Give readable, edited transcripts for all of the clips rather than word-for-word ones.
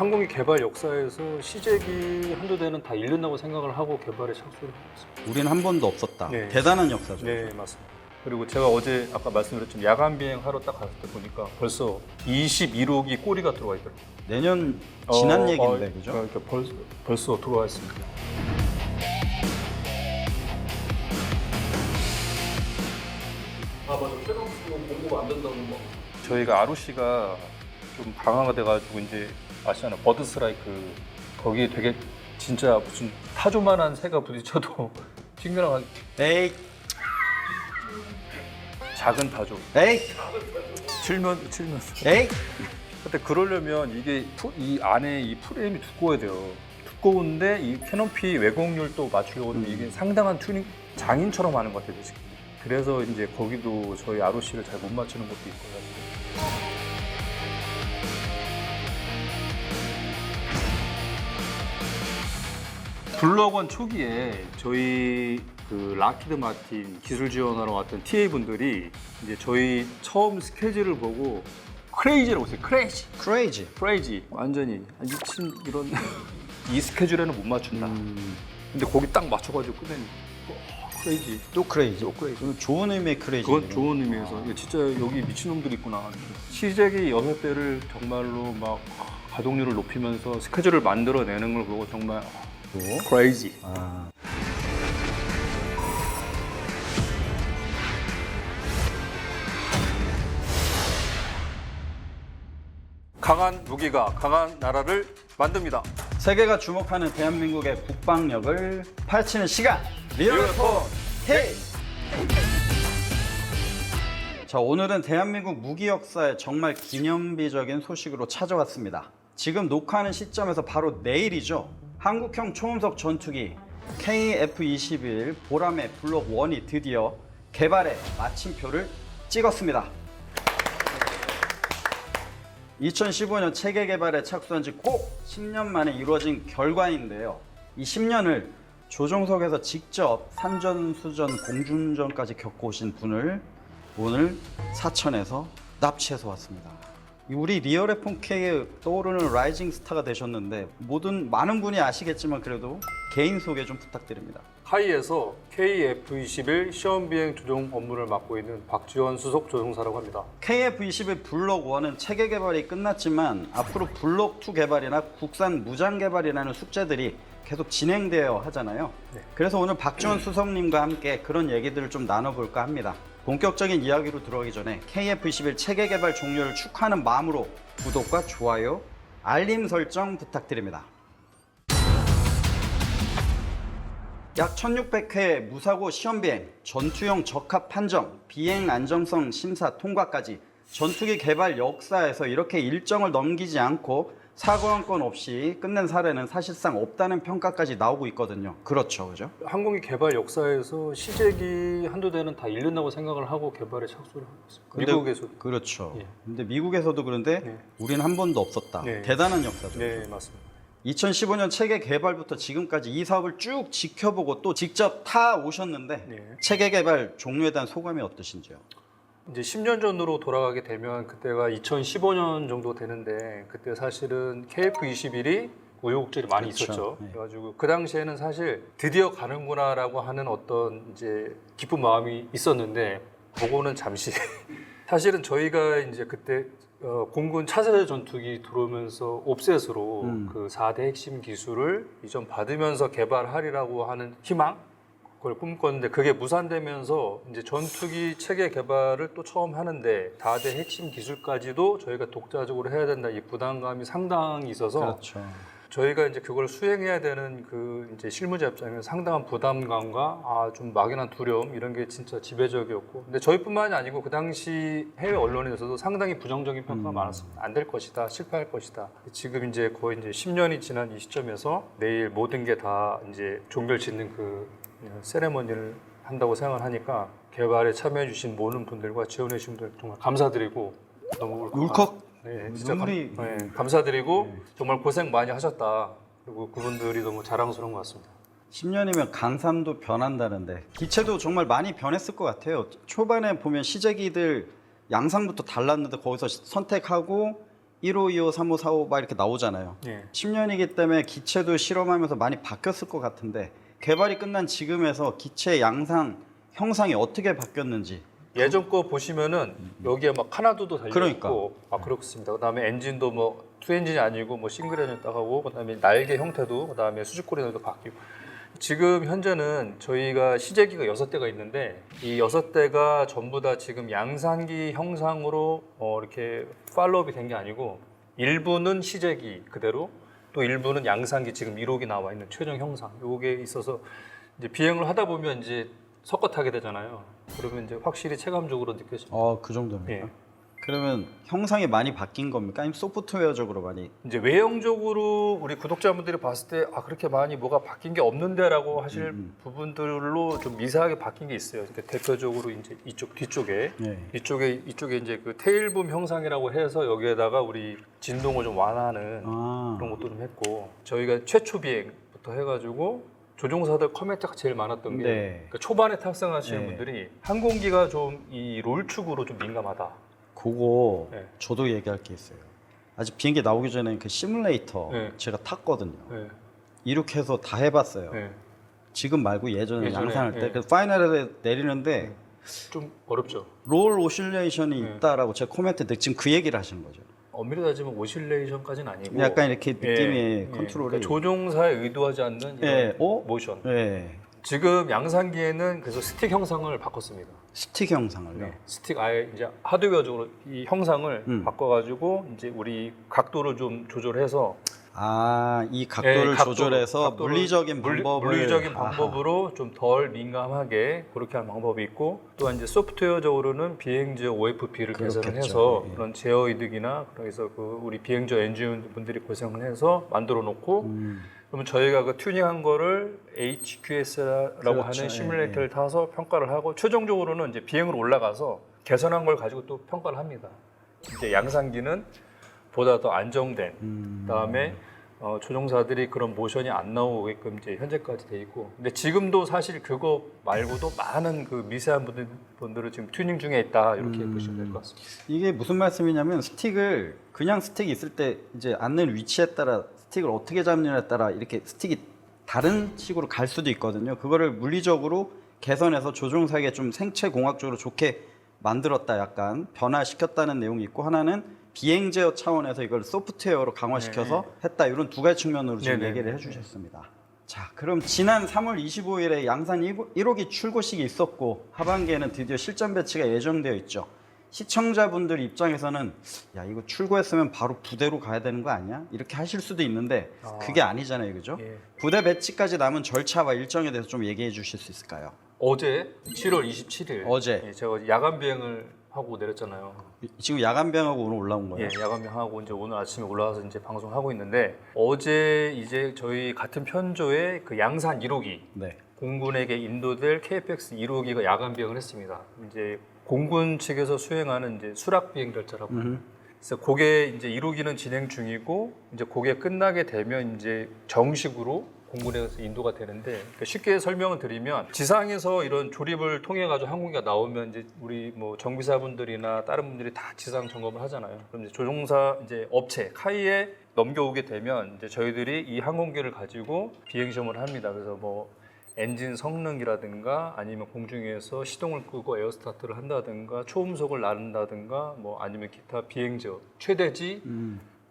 항공기 개발 역사에서 시제기 한두 대는 다 잃는다고 생각을 하고 개발에 착수를 했습니다. 우린 한 번도 없었다. 네. 대단한 역사죠. 네, 맞습니다. 그리고 제가 어제 아까 말씀드렸지만 야간 비행하러 딱 갔을 때 보니까 벌써 21호기 꼬리가 들어와 있더라고요. 내년 지난 얘기인데, 그죠? 그러니까 벌써 들어와 있습니다. 아 맞아, 최강 공부가 안 된다고 뭐. 저희가 ROC가 좀 강화가 돼가지고 이제 아시잖아요, 버드 스트라이크 거기에 되게 진짜 무슨 타조만한 새가 부딪혀도 튕겨나간 에이, 작은 타조. 에이, 칠면. 에이. 근데 그러려면 이게 이 안에 이 프레임이 두꺼워야 돼요. 두꺼운데 이 캐노피 왜곡률도 맞추려고 하면 이게 상당한 튜닝 장인처럼 하는 것 같아요, 지금. 그래서 이제 거기도 저희 ROC를 잘 못 맞추는 것도 있고요. 블록원 초기에 저희 그 락히드 마틴 기술 지원하러 왔던 TA 분들이 이제 저희 처음 스케줄을 보고 크레이지라고 했어요. 크레이지. 완전히 미친 이런 이 스케줄에는 못 맞춘다. 근데 거기 딱 맞춰가지고 끝내니 크레이지. 또 크레이지. 그건 좋은 의미의 크레이지. 그건 좋은 의미에서 이거 진짜 여기 미친놈들이 있구나. 시제기 6대를 정말로 막 가동률을 높이면서 스케줄을 만들어내는 걸 보고 정말 크레이지. 강한 무기가 강한 나라를 만듭니다. 세계가 주목하는 대한민국의 국방력을 파헤치는 시간. 리얼폰 헤이. 자, 오늘은 대한민국 무기 역사에 정말 기념비적인 소식으로 찾아왔습니다. 지금 녹화하는 시점에서 바로 내일이죠. 한국형 초음속 전투기 KF-21 보람의 블록 1이 드디어 개발에 마침표를 찍었습니다. 2015년 체계 개발에 착수한 지 꼭 10년 만에 이루어진 결과인데요. 이 10년을 조종석에서 직접 산전수전 공중전까지 겪어오신 분을 오늘 사천에서 납치해서 왔습니다. 우리 리얼F4K에 떠오르는 라이징 스타가 되셨는데 많은 분이 아시겠지만 그래도 개인 소개 좀 부탁드립니다. 하이에서 KF-21 시험 비행 조종 업무를 맡고 있는 박지원 수석 조종사라고 합니다. KF-21 블록 1은 체계 개발이 끝났지만 앞으로 블록 2 개발이나 국산 무장 개발이라는 숙제들이 계속 진행되어야 하잖아요. 네. 그래서 오늘 박지원 수석님과 함께 그런 얘기들을 좀 나눠볼까 합니다. 본격적인 이야기로 들어가기 전에 KF-21 체계 개발 종료를 축하하는 마음으로 구독과 좋아요, 알림 설정 부탁드립니다. 약 1600회 무사고 시험비행, 전투용 적합 판정, 비행 안정성 심사 통과까지 전투기 개발 역사에서 이렇게 일정을 넘기지 않고 사고 한 건 없이 끝낸 사례는 사실상 없다는 평가까지 나오고 있거든요. 그렇죠, 그죠? 항공기 개발 역사에서 시제기 한두 대는 다 잃는다고 생각을 하고 개발에 착수를 하고 있습니다. 미국에서도. 그렇죠. 예. 근데 미국에서도 그런데 네. 우린 한 번도 없었다. 네. 대단한 역사죠. 네, 맞습니다. 2015년 체계 개발부터 지금까지 이 사업을 쭉 지켜보고 또 직접 타 오셨는데 네. 체계 개발 종료에 대한 소감이 어떠신지요? 이제 10년 전으로 돌아가게 되면 그때가 2015년 정도 되는데 그때 사실은 KF-21이 우여곡절이 많이 그렇죠. 있었죠. 네. 그래가지고 그 당시에는 사실 드디어 가는구나라고 하는 어떤 이제 기쁜 마음이 있었는데 그거는 잠시 사실은 저희가 이제 그때 공군 차세대 전투기 들어오면서 옵셋으로 그 4대 핵심 기술을 이전 받으면서 개발하리라고 하는 희망? 그걸 꿈꿨는데 그게 무산되면서 이제 전투기 체계 개발을 또 처음 하는데 4대 핵심 기술까지도 저희가 독자적으로 해야 된다 이 부담감이 상당히 있어서 그렇죠. 저희가 이제 그걸 수행해야 되는 그 이제 실무자 입장에서 상당한 부담감과 좀 막연한 두려움 이런 게 진짜 지배적이었고 근데 저희뿐만이 아니고 그 당시 해외 언론에서도 상당히 부정적인 평가가 많았습니다. 안 될 것이다, 실패할 것이다. 지금 이제 거의 이제 10년이 지난 이 시점에서 내일 모든 게 다 이제 종결 짓는 그 세레머니를 한다고 생각을 하니까 개발에 참여해 주신 모든 분들과 지원해 주신 분들 정말 감사드리고 너무 울컥. 네, 진짜 눈물이 감사드리고 정말 고생 많이 하셨다. 그리고 그분들이 너무 자랑스러운 것 같습니다. 10년이면 강삼도 변한다는데 기체도 정말 많이 변했을 것 같아요. 초반에 보면 시제기들 양상부터 달랐는데 거기서 선택하고 15, 25, 35, 45 막 이렇게 나오잖아요. 예. 10년이기 때문에 기체도 실험하면서 많이 바뀌었을 것 같은데 개발이 끝난 지금에서 기체 양상 형상이 어떻게 바뀌었는지. 예전 거 보시면은 여기에 막 카나드도 달려 그러니까. 있고 그렇습니다. 그다음에 엔진도 뭐 투 엔진이 아니고 뭐 싱글 엔진 딱 하고 그다음에 날개 형태도 그다음에 수직고리도 바뀌고 지금 현재는 저희가 시제기가 6대가 있는데 이 6대가 전부 다 지금 양산기 형상으로 이렇게 팔로업이 된 게 아니고 일부는 시제기 그대로 또 일부는 양산기 지금 1호기 나와 있는 최종 형상 요게 있어서 이제 비행을 하다 보면 이제 섞어 타게 되잖아요. 그러면 이제 확실히 체감적으로 느껴집니다. 그 정도입니까? 예. 그러면 형상이 많이 바뀐 겁니까? 아니면 소프트웨어적으로 많이? 이제 외형적으로 우리 구독자분들이 봤을 때 그렇게 많이 뭐가 바뀐 게 없는데라고 하실 부분들로 좀 미세하게 바뀐 게 있어요. 그러니까 대표적으로 이제 이쪽 뒤쪽에 네. 이쪽에 이제 그 테일붐 형상이라고 해서 여기에다가 우리 진동을 좀 완화하는 그런 것도 좀 했고 저희가 최초 비행부터 해가지고 조종사들 커멘트가 제일 많았던 게 네. 그러니까 초반에 탑승하시는 네. 분들이 항공기가 좀 이 롤축으로 좀 민감하다. 그거 네. 저도 얘기할 게 있어요. 아직 비행기 나오기 전에 그 시뮬레이터 네. 제가 탔거든요. 네. 이렇게 해서 다 해봤어요. 네. 지금 말고 예전에 양산할 때 네. 그 파이널에 내리는데 좀 어렵죠. 롤 오실레이션이 네. 있다라고 제가 코멘트 지금 그 얘기를 하시는 거죠. 엄밀히 따지면 오실레이션까지는 아니고 약간 이렇게 느낌이 예, 컨트롤이 그러니까 조종사에 의도하지 않는 이런 예, 모션. 네. 지금 양산기에는 그래서 스틱 형상을 바꿨습니다. 스틱 형상을요. 네. 스틱 아예 이제 하드웨어적으로 이 형상을 바꿔가지고 이제 우리 각도를 좀 조절해서 이 각도를 조절해서 각도를 물리적인 방법을 물리적인 방법으로 좀 덜 민감하게 그렇게 하는 방법이 있고 또한 이제 소프트웨어적으로는 비행지역 OFP를 개선을 그렇겠죠. 해서 예. 그런 제어 이득이나 그래서 그 우리 비행지역 엔지니어 분들이 고생을 해서 만들어 놓고 그러면 저희가 그 튜닝한 거를 HQS라고 그렇죠. 하는 시뮬레이터를 타서 평가를 하고 최종적으로는 이제 비행으로 올라가서 개선한 걸 가지고 또 평가를 합니다. 이제 양산기는 보다 더 안정된 그다음에 조종사들이 그런 모션이 안 나오게끔 이제 현재까지 돼 있고 근데 지금도 사실 그거 말고도 많은 그 미세한 분들을 지금 튜닝 중에 있다 이렇게 보시면 될 것 같습니다. 이게 무슨 말씀이냐면 스틱을 그냥 스틱이 있을 때 이제 앉는 위치에 따라 스틱을 어떻게 잡느냐에 따라 이렇게 스틱이 다른 식으로 갈 수도 있거든요. 그거를 물리적으로 개선해서 조종사에게 좀 생체 공학적으로 좋게 만들었다 약간 변화시켰다는 내용이 있고 하나는 비행 제어 차원에서 이걸 소프트웨어로 강화시켜서 했다 이런 두 가지 측면으로 지금 네네. 얘기를 해주셨습니다. 자, 그럼 지난 3월 25일에 양산 1호기 출고식이 있었고 하반기에는 드디어 실전 배치가 예정되어 있죠. 시청자분들 입장에서는 야 이거 출고했으면 바로 부대로 가야 되는 거 아니야? 이렇게 하실 수도 있는데 그게 아니잖아요, 그죠? 예. 부대 배치까지 남은 절차와 일정에 대해서 좀 얘기해 주실 수 있을까요? 어제 7월 27일 어제. 예, 제가 야간 비행을 하고 내렸잖아요. 지금 야간 비행하고 오늘 올라온 거예요? 예, 야간 비행하고 이제 오늘 아침에 올라와서 이제 방송을 하고 있는데 어제 이제 저희 같은 편조의 그 양산 1호기 네. 공군에게 인도될 KFX 1호기가 야간 비행을 했습니다. 이제 공군 측에서 수행하는 이제 수락 비행 절차라고 합니다. 그래서 그게 이제 1호기는 진행 중이고 이제 그게 끝나게 되면 이제 정식으로 공군에서 인도가 되는데 그러니까 쉽게 설명을 드리면 지상에서 이런 조립을 통해 가지고 항공기가 나오면 이제 우리 뭐 정비사분들이나 다른 분들이 다 지상 점검을 하잖아요. 그럼 이제 조종사 이제 업체 카이에 넘겨오게 되면 이제 저희들이 이 항공기를 가지고 비행 시험을 합니다. 그래서 뭐 엔진 성능이라든가 아니면 공중에서 시동을 끄고 에어스타트를 한다든가 초음속을 나른다든가 뭐 아니면 기타 비행저 최대지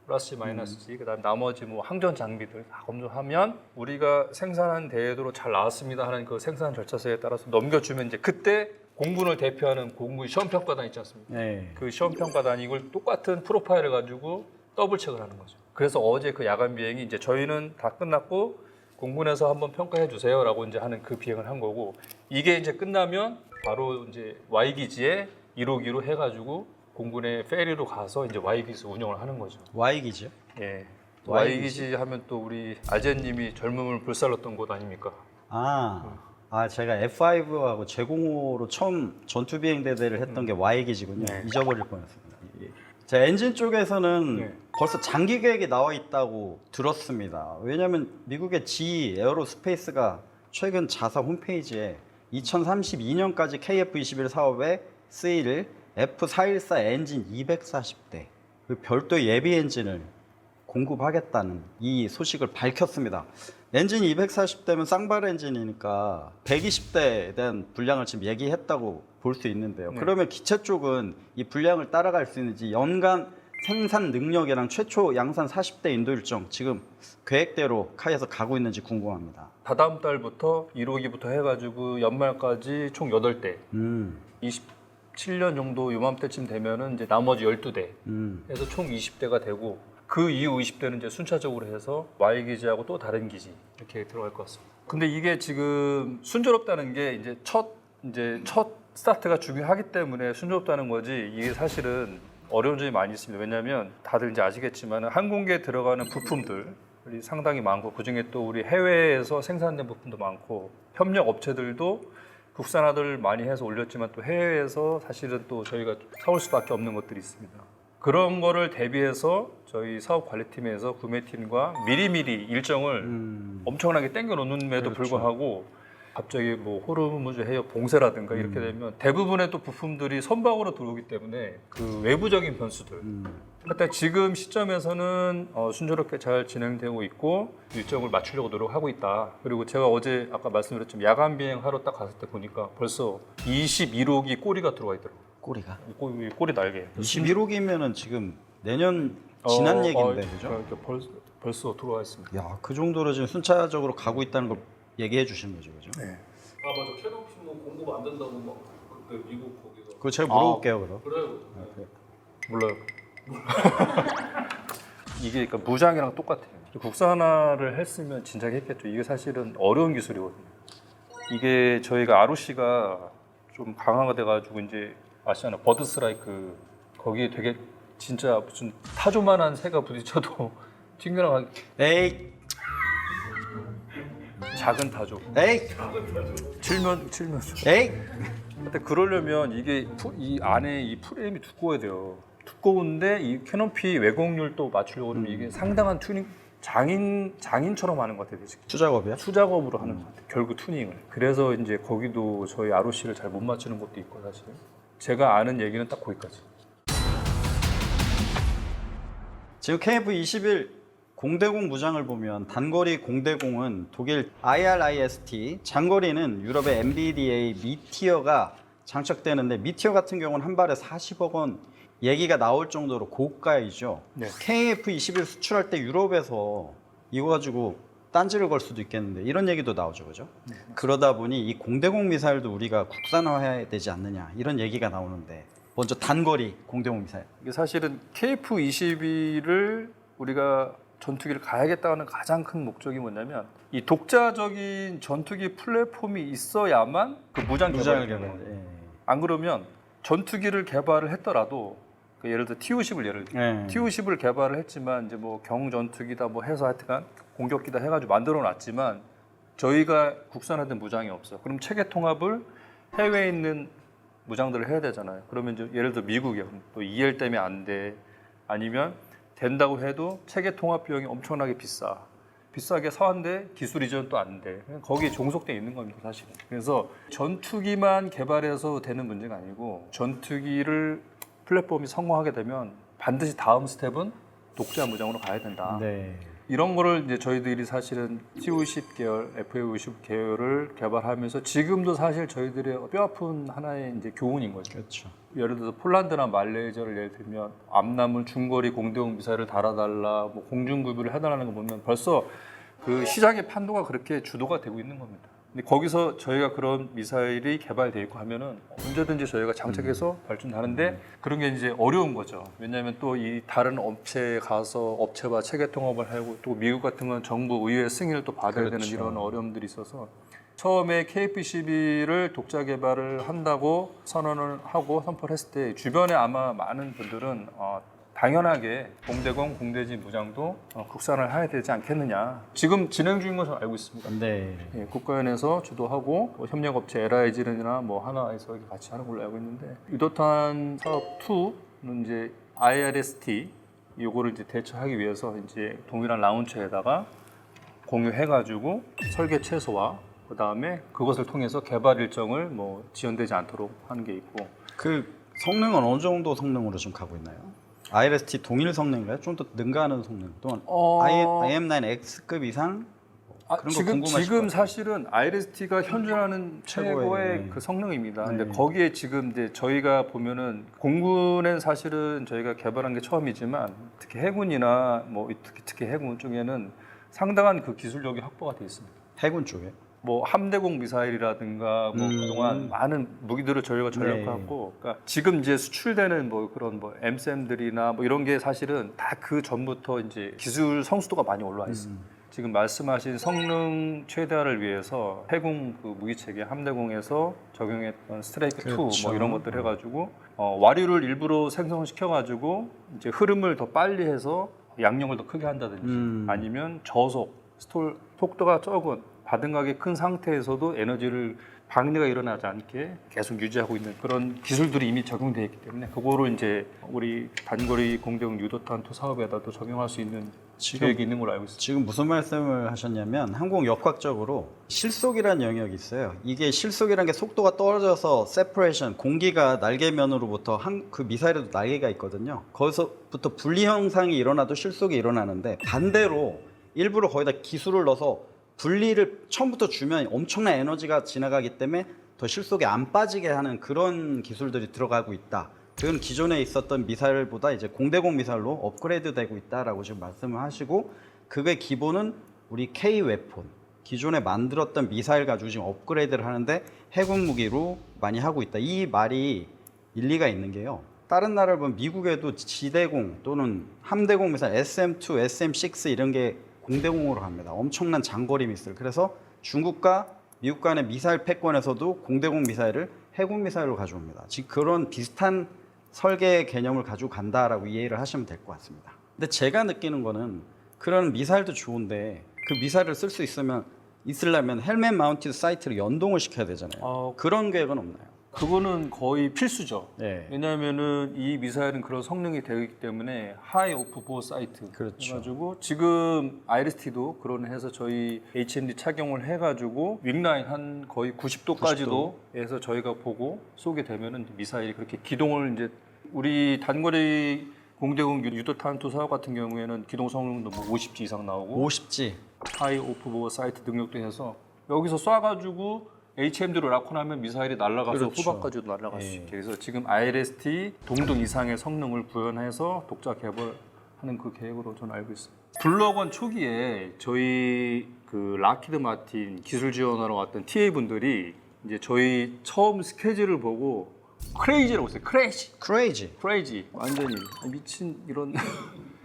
플러스 마이너스지 그다음 나머지 뭐 항전 장비들 다 검토하면 우리가 생산한 대회도로 잘 나왔습니다 하는 그 생산 절차서에 따라서 넘겨주면 이제 그때 공군을 대표하는 공군 시험평가단 있지 않습니까? 네. 그 시험평가단 이걸 똑같은 프로파일을 가지고 더블 체크를 하는 거죠. 그래서 어제 그 야간 비행이 이제 저희는 다 끝났고 공군에서 한번 평가해 주세요라고 이제 하는 그 비행을 한 거고 이게 이제 끝나면 바로 이제 Y기지에 1호기로 해가지고 공군의 페리로 가서 이제 Y기지 운영을 하는 거죠. Y기지요? 예. Y기지. Y기지 하면 또 우리 알제님이 젊음을 불살랐던 곳 아닙니까? 제가 F5하고 제공호로 처음 전투 비행 대대를 했던 게 Y기지군요. 네. 잊어버릴 뻔했습니다. 예. 자, 엔진 쪽에서는 네. 벌써 장기 계획이 나와 있다고 들었습니다. 왜냐하면 미국의 GE 에어로스페이스가 최근 자사 홈페이지에 2032년까지 KF-21 사업에 쓰일 F414 엔진 240대 그 별도 예비 엔진을 공급하겠다는 이 소식을 밝혔습니다. 엔진이 240대면 쌍발 엔진이니까 120대에 대한 분량을 지금 얘기했다고 볼 수 있는데요. 네. 그러면 기체 쪽은 이 분량을 따라갈 수 있는지 연간 생산 능력이랑 최초 양산 40대 인도 일정 지금 계획대로 카이에서 가고 있는지 궁금합니다. 다다음 달부터 1호기부터 해가지고 연말까지 총 8대. 27년 정도 요맘때쯤 되면은 이제 나머지 12대. 해서 총 20대가 되고 그 이후 20대는 이제 순차적으로 해서 Y 기지하고 또 다른 기지 이렇게 들어갈 것 같습니다. 근데 이게 지금 순조롭다는 게 이제 첫 스타트가 중요하기 때문에 순조롭다는 거지 이게 사실은 어려운 점이 많이 있습니다. 왜냐하면 다들 이제 아시겠지만 항공기에 들어가는 부품들이 상당히 많고 그중에 또 우리 해외에서 생산된 부품도 많고 협력 업체들도 국산화들 많이 해서 올렸지만 또 해외에서 사실은 또 저희가 사올 수밖에 없는 것들이 있습니다. 그런 거를 대비해서 저희 사업관리팀에서 구매팀과 미리미리 일정을 엄청나게 땡겨 놓는에도 그렇죠. 불구하고 갑자기 뭐 호르무즈 해역 봉쇄라든가 이렇게 되면 대부분의 또 부품들이 선박으로 들어오기 때문에 그 외부적인 변수들 하여튼 지금 시점에서는 순조롭게 잘 진행되고 있고 일정을 맞추려고 노력하고 있다. 그리고 제가 어제 아까 말씀드렸지만 야간 비행하러 딱 갔을 때 보니까 벌써 21호기 꼬리가 들어와 있더라고요. 꼬리가 꼬리 날개. 21호기면은 지금 내년 지난 얘기인데 그죠? 그러니까 벌써 들어와 있습니다. 야, 그 정도로 지금 순차적으로 가고 있다는 걸 얘기해 주신 거죠, 그죠? 네. 아 맞아 캐논 뭐 공급 안 된다고 막 그때 미국 거기서 그거 제가 물어볼게요, 그럼. 그래요. 몰라요. 이게 그러니까 무장이랑 똑같아요. 국산화를 했으면 진작에 했겠죠. 이게 사실은 어려운 기술이거든요. 이게 저희가 ROC가 좀 강화가 돼가지고 이제 아시잖아요. 버드 스트라이크 거기에 되게 진짜 무슨 타조만한 새가 부딪혀도 튕겨나가 에이, 작은 타조. 에이, 칠면. 에이. 근데 그러려면 이게 이 안에 이 프레임이 두꺼워야 돼요. 두꺼운데 이 캐노피 왜곡률도 맞추려고 그러면 이게 상당한 튜닝 장인처럼 하는 것 같아요. 지금. 수작업이야? 수작업으로 하는 것 같아요. 결국 튜닝을. 그래서 이제 거기도 저희 ROC를 잘 못 맞추는 것도 있고 사실. 제가 아는 얘기는 딱 거기까지. 지금 KF-21 공대공 무장을 보면 단거리 공대공은 독일 IRIST, 장거리는 유럽의 MBDA 미티어가 장착되는데 미티어 같은 경우는 한 발에 40억 원 얘기가 나올 정도로 고가이죠. 네. KF-21 수출할 때 유럽에서 이거 가지고 딴지를 걸 수도 있겠는데 이런 얘기도 나오죠, 그죠? 네, 그러다 보니 이 공대공 미사일도 우리가 국산화해야 되지 않느냐 이런 얘기가 나오는데 먼저 단거리 공대공 미사일. 이게 사실은 KF-21을 우리가 전투기를 가야겠다는 가장 큰 목적이 뭐냐면 이 독자적인 전투기 플랫폼이 있어야만 그 무장 개발이 되는 거예요. 예. 안 그러면 전투기를 개발을 했더라도 그 예를 들어 TU-10을 예. TU-10을 개발을 했지만 이제 뭐 경전투기다 뭐 해서 하여튼간 공격기다 해가지고 만들어 놨지만 저희가 국산화된 무장이 없어. 그럼 체계 통합을 해외에 있는 무장들을 해야 되잖아요. 그러면 이제 예를 들어 미국이요. 또 EL 때문에 안 돼. 아니면 된다고 해도 체계 통합 비용이 엄청나게 비싸. 비싸게 사왔는데 기술 이전 또 안 돼. 거기에 종속돼 있는 겁니다, 사실은. 그래서 전투기만 개발해서 되는 문제가 아니고 전투기를 플랫폼이 성공하게 되면 반드시 다음 스텝은 독자 무장으로 가야 된다. 네. 이런 거를 이제 저희들이 사실은 TU-10 계열, FA-50 계열을 개발하면서 지금도 사실 저희들의 뼈아픈 하나의 이제 교훈인 거죠. 그렇죠. 예를 들어서 폴란드나 말레이시아를 예를 들면 앞남은 중거리 공대공 미사일을 달아달라, 뭐 공중구비를 해달라는 거 보면 벌써 그 시장의 판도가 그렇게 주도가 되고 있는 겁니다. 근데 거기서 저희가 그런 미사일이 개발되어 있고 하면은 언제든지 저희가 장착해서 발전하는데 그런 게 이제 어려운 거죠. 왜냐하면 또 이 다른 업체에 가서 업체와 체계 통합을 하고 또 미국 같은 건 정부 의회 승인을 또 받아야 그렇죠. 되는 이런 어려움들이 있어서 처음에 KF-12를 독자 개발을 한다고 선언을 하고 선포를 했을 때 주변에 아마 많은 분들은 당연하게 공대공, 공대지 무장도 국산을 해야 되지 않겠느냐. 지금 진행 중인 것으로 알고 있습니다. 네. 예, 국가연에서 주도하고 뭐 협력업체 LIG나 뭐 하나에서 같이 하는 걸로 알고 있는데 유도탄 사업 2는 이제 IRST 요거를 이제 대처하기 위해서 이제 동일한 라운처에다가 공유해가지고 설계 최소화 그 다음에 그것을 통해서 개발 일정을 뭐 지연되지 않도록 하는 게 있고 그 성능은 어느 정도 성능으로 좀 가고 있나요? IRST 동일 성능인가요? 좀 더 능가하는 성능 또는 IM9X급 이상 그런 거 지금 궁금하실 것 지금 같아요. 사실은 IRST가 현존하는 최고의 네. 그 성능입니다. 네. 근데 거기에 지금 이제 저희가 보면은 공군은 사실은 저희가 개발한 게 처음이지만 특히 해군이나 뭐 특히 해군 쪽에는 상당한 그 기술력이 확보가 돼 있습니다. 해군 쪽에 뭐 함대공 미사일이라든가 뭐 그동안 많은 무기들을 저희가 전력화했고, 그러니까 지금 이제 수출되는 뭐 그런 뭐 M샘들이나 뭐 이런 게 사실은 다 그 전부터 이제 기술 성수도가 많이 올라와 있습니다. 지금 말씀하신 성능 최대화를 위해서 해군 그 무기 체계 함대공에서 적용했던 스트라이크 2 그렇죠. 뭐 이런 것들 해가지고 와류를 일부러 생성시켜가지고 이제 흐름을 더 빨리 해서 양력을 더 크게 한다든지 아니면 저속 속도가 적은 바등각이 큰 상태에서도 에너지를 방해가 일어나지 않게 계속 유지하고 있는 그런 기술들이 이미 적용되어 있기 때문에 그거를 이제 우리 단거리 공대공 유도탄 투 사업에다도 적용할 수 있는 계획이 있는 걸로 알고 있습니다. 지금 무슨 말씀을 하셨냐면 항공 역학적으로 실속이라는 영역이 있어요. 이게 실속이라는 게 속도가 떨어져서 세퍼레이션 공기가 날개면으로부터 그 미사일에도 날개가 있거든요. 거기서부터 분리 현상이 일어나도 실속이 일어나는데 반대로 일부러 거기다 기술을 넣어서 분리를 처음부터 주면 엄청난 에너지가 지나가기 때문에 더 실속에 안 빠지게 하는 그런 기술들이 들어가고 있다. 그건 기존에 있었던 미사일보다 이제 공대공 미사일로 업그레이드 되고 있다라고 지금 말씀을 하시고, 그게 기본은 우리 K 웨폰 기존에 만들었던 미사일 가지고 지금 업그레이드를 하는데 해군 무기로 많이 하고 있다. 이 말이 일리가 있는 게요. 다른 나라를 보면 미국에도 지대공 또는 함대공 미사일 SM2, SM6 이런 게 공대공으로 합니다. 엄청난 장거리 미사일. 그래서 중국과 미국 간의 미사일 패권에서도 공대공 미사일을 해군 미사일로 가져옵니다. 즉 그런 비슷한 설계 개념을 가지고 간다라고 이해를 하시면 될 것 같습니다. 근데 제가 느끼는 거는 그런 미사일도 좋은데 그 미사일을 쓸 수 있으려면 헬멧 마운티드 사이트를 연동을 시켜야 되잖아요. 그런 계획은 없나요? 그거는 거의 필수죠. 네. 왜냐하면은 이 미사일은 그런 성능이 되어 있기 때문에 하이 오프 보어 사이트 그렇죠. 해가지고 지금 IRST도 그런 해서 저희 HMD 착용을 해가지고 윙라인 한 거의 90도까지도 해서 저희가 보고 쏘게 되면은 미사일이 그렇게 기동을 이제 우리 단거리 공대공 유도탄 투 사업 같은 경우에는 기동 성능도 뭐 50G 이상 나오고 50G. 하이 오프 보어 사이트 능력도 해서 여기서 쏴가지고 HMD로 락혼하면 미사일이 날아가서 그렇죠. 후방까지도 날아갈 수 있게. 그래서 지금 IRST 동등 이상의 성능을 구현해서 독자 개발하는 그 계획으로 저는 알고 있습니다. 블록원 초기에 저희 그 락히드 마틴 기술 지원하러 왔던 TA 분들이 이제 저희 처음 스케줄을 보고 크레이지라고 했어요. 크레이지. 완전히 미친 이런.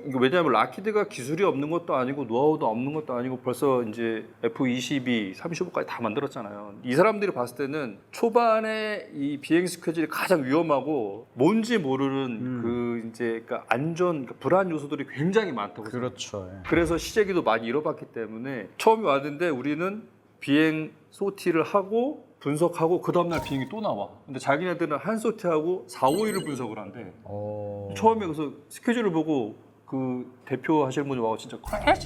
이거 왜냐하면 락히드가 기술이 없는 것도 아니고 노하우도 없는 것도 아니고 벌써 이제 F-22, 35까지 다 만들었잖아요. 이 사람들이 봤을 때는 초반에 이 비행 스케줄이 가장 위험하고 뭔지 모르는 그 이제 그러니까 안전, 그러니까 불안 요소들이 굉장히 많다고. 그렇죠. 예. 그래서 시제기도 많이 잃어봤기 때문에 처음에 왔는데 우리는 비행 소티를 하고 분석하고 그 다음날 비행이 또 나와. 근데 자기네들은 한 소티하고 4, 5일을 분석을 한대. 처음에 그래서 스케줄을 보고 그 대표 하시는 분이 와서 진짜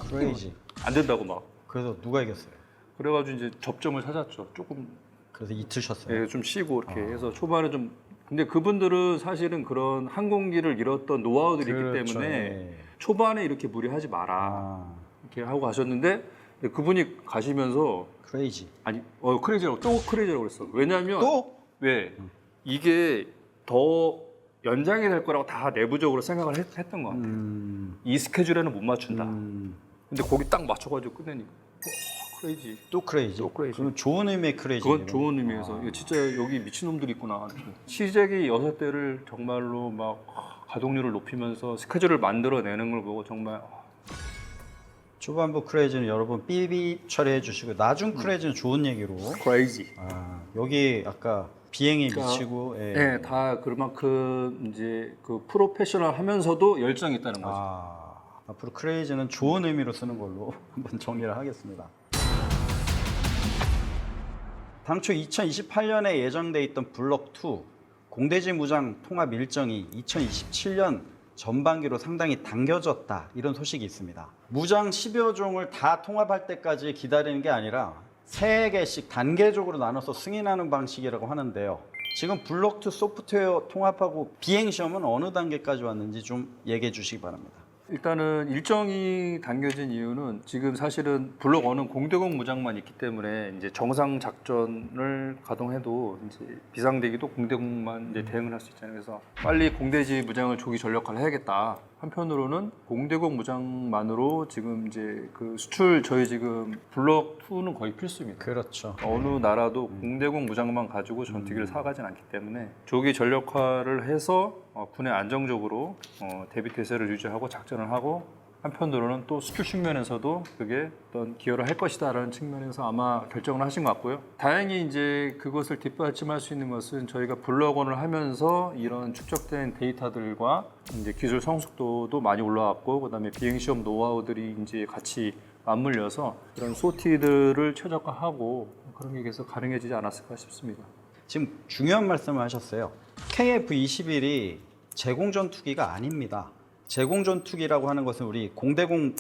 크레이지. 안 된다고 막. 그래서 누가 이겼어요? 그래가지고 이제 접점을 찾았죠. 조금 그래서 이틀 쉬었어요. 예, 좀 쉬고 이렇게 해서 초반에 좀. 근데 그분들은 사실은 그런 항공기를 잃었던 노하우들이 있기 그렇죠. 때문에 예. 초반에 이렇게 무리하지 마라 이렇게 하고 가셨는데 그분이 가시면서 크레이지. 아니 크레이지라고 또 크레이지라고 그랬어. 왜냐하면 또? 왜 이게 더 연장이 될 거라고 다 내부적으로 생각을 했던 것 같아요. 이 스케줄에는 못 맞춘다. 근데 거기 딱 맞춰가지고 끝내니까 크레이지. 또 크레이지. 또 크레이지. 그건 좋은 의미의 크레이지. 그건 좋은 의미에서 이거 진짜 여기 미친놈들이 있구나. 시제기 6대를 정말로 막 가동률을 높이면서 스케줄을 만들어내는 걸 보고 정말 초반부 크레이지는 여러분 삐삐 처리해 주시고 나중 크레이지는 좋은 얘기로. 크레이지. 여기 아까 비행이 그러니까, 미치고 네, 다 그만큼 이제 그 프로페셔널 하면서도 열정이 있다는 거죠. 앞으로 크레이지는 좋은 의미로 쓰는 걸로 한번 정리를 하겠습니다. 당초 2028년에 예정돼 있던 블록 2 공대지 무장 통합 일정이 2027년 전반기로 상당히 당겨졌다, 이런 소식이 있습니다. 무장 10여 종을 다 통합할 때까지 기다리는 게 아니라 3개씩 단계적으로 나눠서 승인하는 방식이라고 하는데요. 지금 블록2 소프트웨어 통합하고 비행 시험은 어느 단계까지 왔는지 좀 얘기해 주시기 바랍니다. 일단은 일정이 당겨진 이유는 지금 사실은 블록 1은 공대공 무장만 있기 때문에 이제 정상 작전을 가동해도 이제 비상대기도 공대공만 이제 대응을 할 수 있잖아요. 그래서 빨리 공대지 무장을 조기 전력화를 해야겠다. 한편으로는 공대공 무장만으로 지금 이제 그 수출 저희 지금 블록 2는 거의 필수입니다. 그렇죠. 어느 나라도 공대공 무장만 가지고 전투기를 사가진 않기 때문에 조기 전력화를 해서 군의 안정적으로 대비 태세를 유지하고 작전을 하고 한편으로는 또 수출 측면에서도 그게 어떤 기여를 할 것이다라는 측면에서 아마 결정을 하신 것 같고요. 다행히 이제 그것을 뒷받침할 수 있는 것은 저희가 블록원을 하면서 이런 축적된 데이터들과 이제 기술 성숙도도 많이 올라왔고 그다음에 비행 시험 노하우들이 이제 같이 맞물려서 그런 소티들을 최적화하고 그런 게 계속 가능해지지 않았을까 싶습니다. 지금 중요한 말씀을 하셨어요. KF-21이 제공 전투기가 아닙니다. 제공 전투기라고 하는 것은 우리 공대공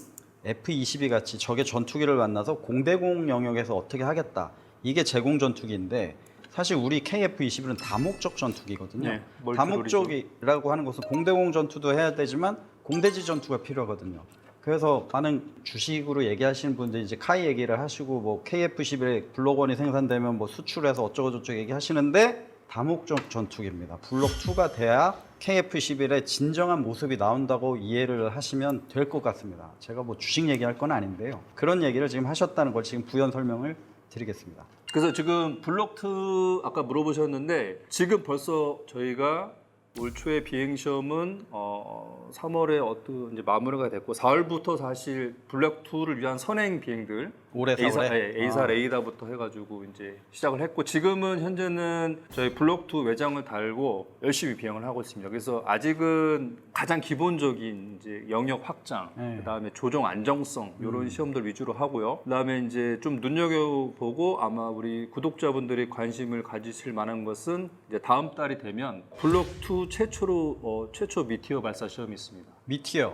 F-22 같이 적의 전투기를 만나서 공대공 영역에서 어떻게 하겠다. 이게 제공 전투기인데 사실 우리 KF-21은 다목적 전투기거든요. 네, 멀티롤이죠. 다목적이라고 하는 것은 공대공 전투도 해야 되지만 공대지 전투가 필요하거든요. 그래서 많은 주식으로 얘기하시는 분들이 이제 카이 얘기를 하시고 뭐 KF-11 블록1이 생산되면 뭐 수출해서 어쩌고 저쩌고 얘기하시는데 다목적 전투기입니다. 블록2가 돼야 KF-11의 진정한 모습이 나온다고 이해를 하시면 될 것 같습니다. 제가 뭐 주식 얘기할 건 아닌데요. 그런 얘기를 지금 하셨다는 걸 지금 부연 설명을 드리겠습니다. 그래서 지금 블록2 아까 물어보셨는데 지금 벌써 저희가 올 초에 비행 시험은 3월에 어떤 이제 마무리가 됐고 4월부터 사실 블록2를 위한 선행 비행들 올해 4월에 A사 레이더부터 해가지고 이제 시작을 했고 지금은 현재는 저희 블록2 외장을 달고 열심히 비행을 하고 있습니다. 그래서 아직은 가장 기본적인 이제 영역 확장, 그다음에 조종 안정성 이런 시험들 위주로 하고요. 그다음에 이제 좀 눈여겨보고 아마 우리 구독자분들이 관심을 가지실 만한 것은 이제 다음 달이 되면 블록2 최초 미티어 발사 시험이 있습니다. 미티어.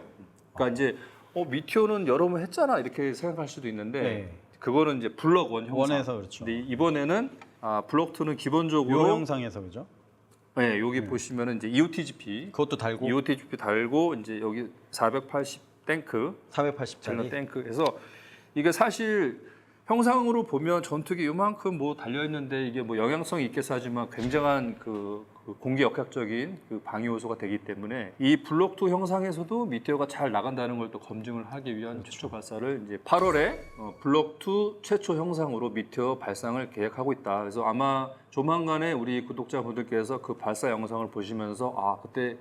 그러니까 이제 미티어는 여러 번 했잖아 이렇게 생각할 수도 있는데 네. 그거는 이제 블록 1 형상. 원에서 그렇죠. 근데 이번에는 블록 2는 기본적으로 요 영상에서 그죠? 네, 여기 보시면은 이제 EOTGP 그것도 달고 EOTGP 달고 이제 여기 480 탱크 480짜리. 탱크에서 이게 사실 형상으로 보면 전투기 이만큼 뭐 달려 있는데 이게 뭐 영향성이 있겠어 하지만 굉장한 그 공기 역학적인 그 방위 요소가 되기 때문에 이 블록2 형상에서도 미티어가 잘 나간다는 걸 또 검증을 하기 위한 최초 발사를 이제 8월에 블록2 최초 형상으로 미티어 발상을 계획하고 있다. 그래서 아마 조만간에 우리 구독자분들께서 그 발사 영상을 보시면서 그때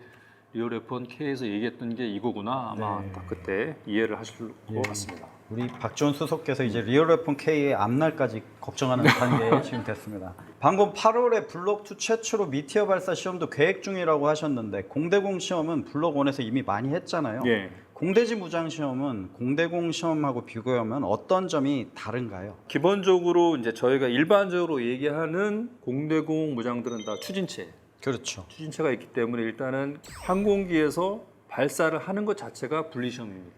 리얼F1 K에서 얘기했던 게 이거구나 아마 딱 그때 이해를 하실 것 같습니다. 우리 박지원 수석께서 이제 리얼웨폰 K의 앞날까지 걱정하는 단계에 지금 됐습니다. 방금 8월에 블록2 최초로 미티어 발사 시험도 계획 중이라고 하셨는데 공대공 시험은 블록 1에서 이미 많이 했잖아요. 예. 공대지 무장 시험은 공대공 시험하고 비교하면 어떤 점이 다른가요? 기본적으로 이제 저희가 일반적으로 얘기하는 공대공 무장들은 다 추진체. 그렇죠. 추진체가 있기 때문에 일단은 항공기에서 발사를 하는 것 자체가 분리시험입니다.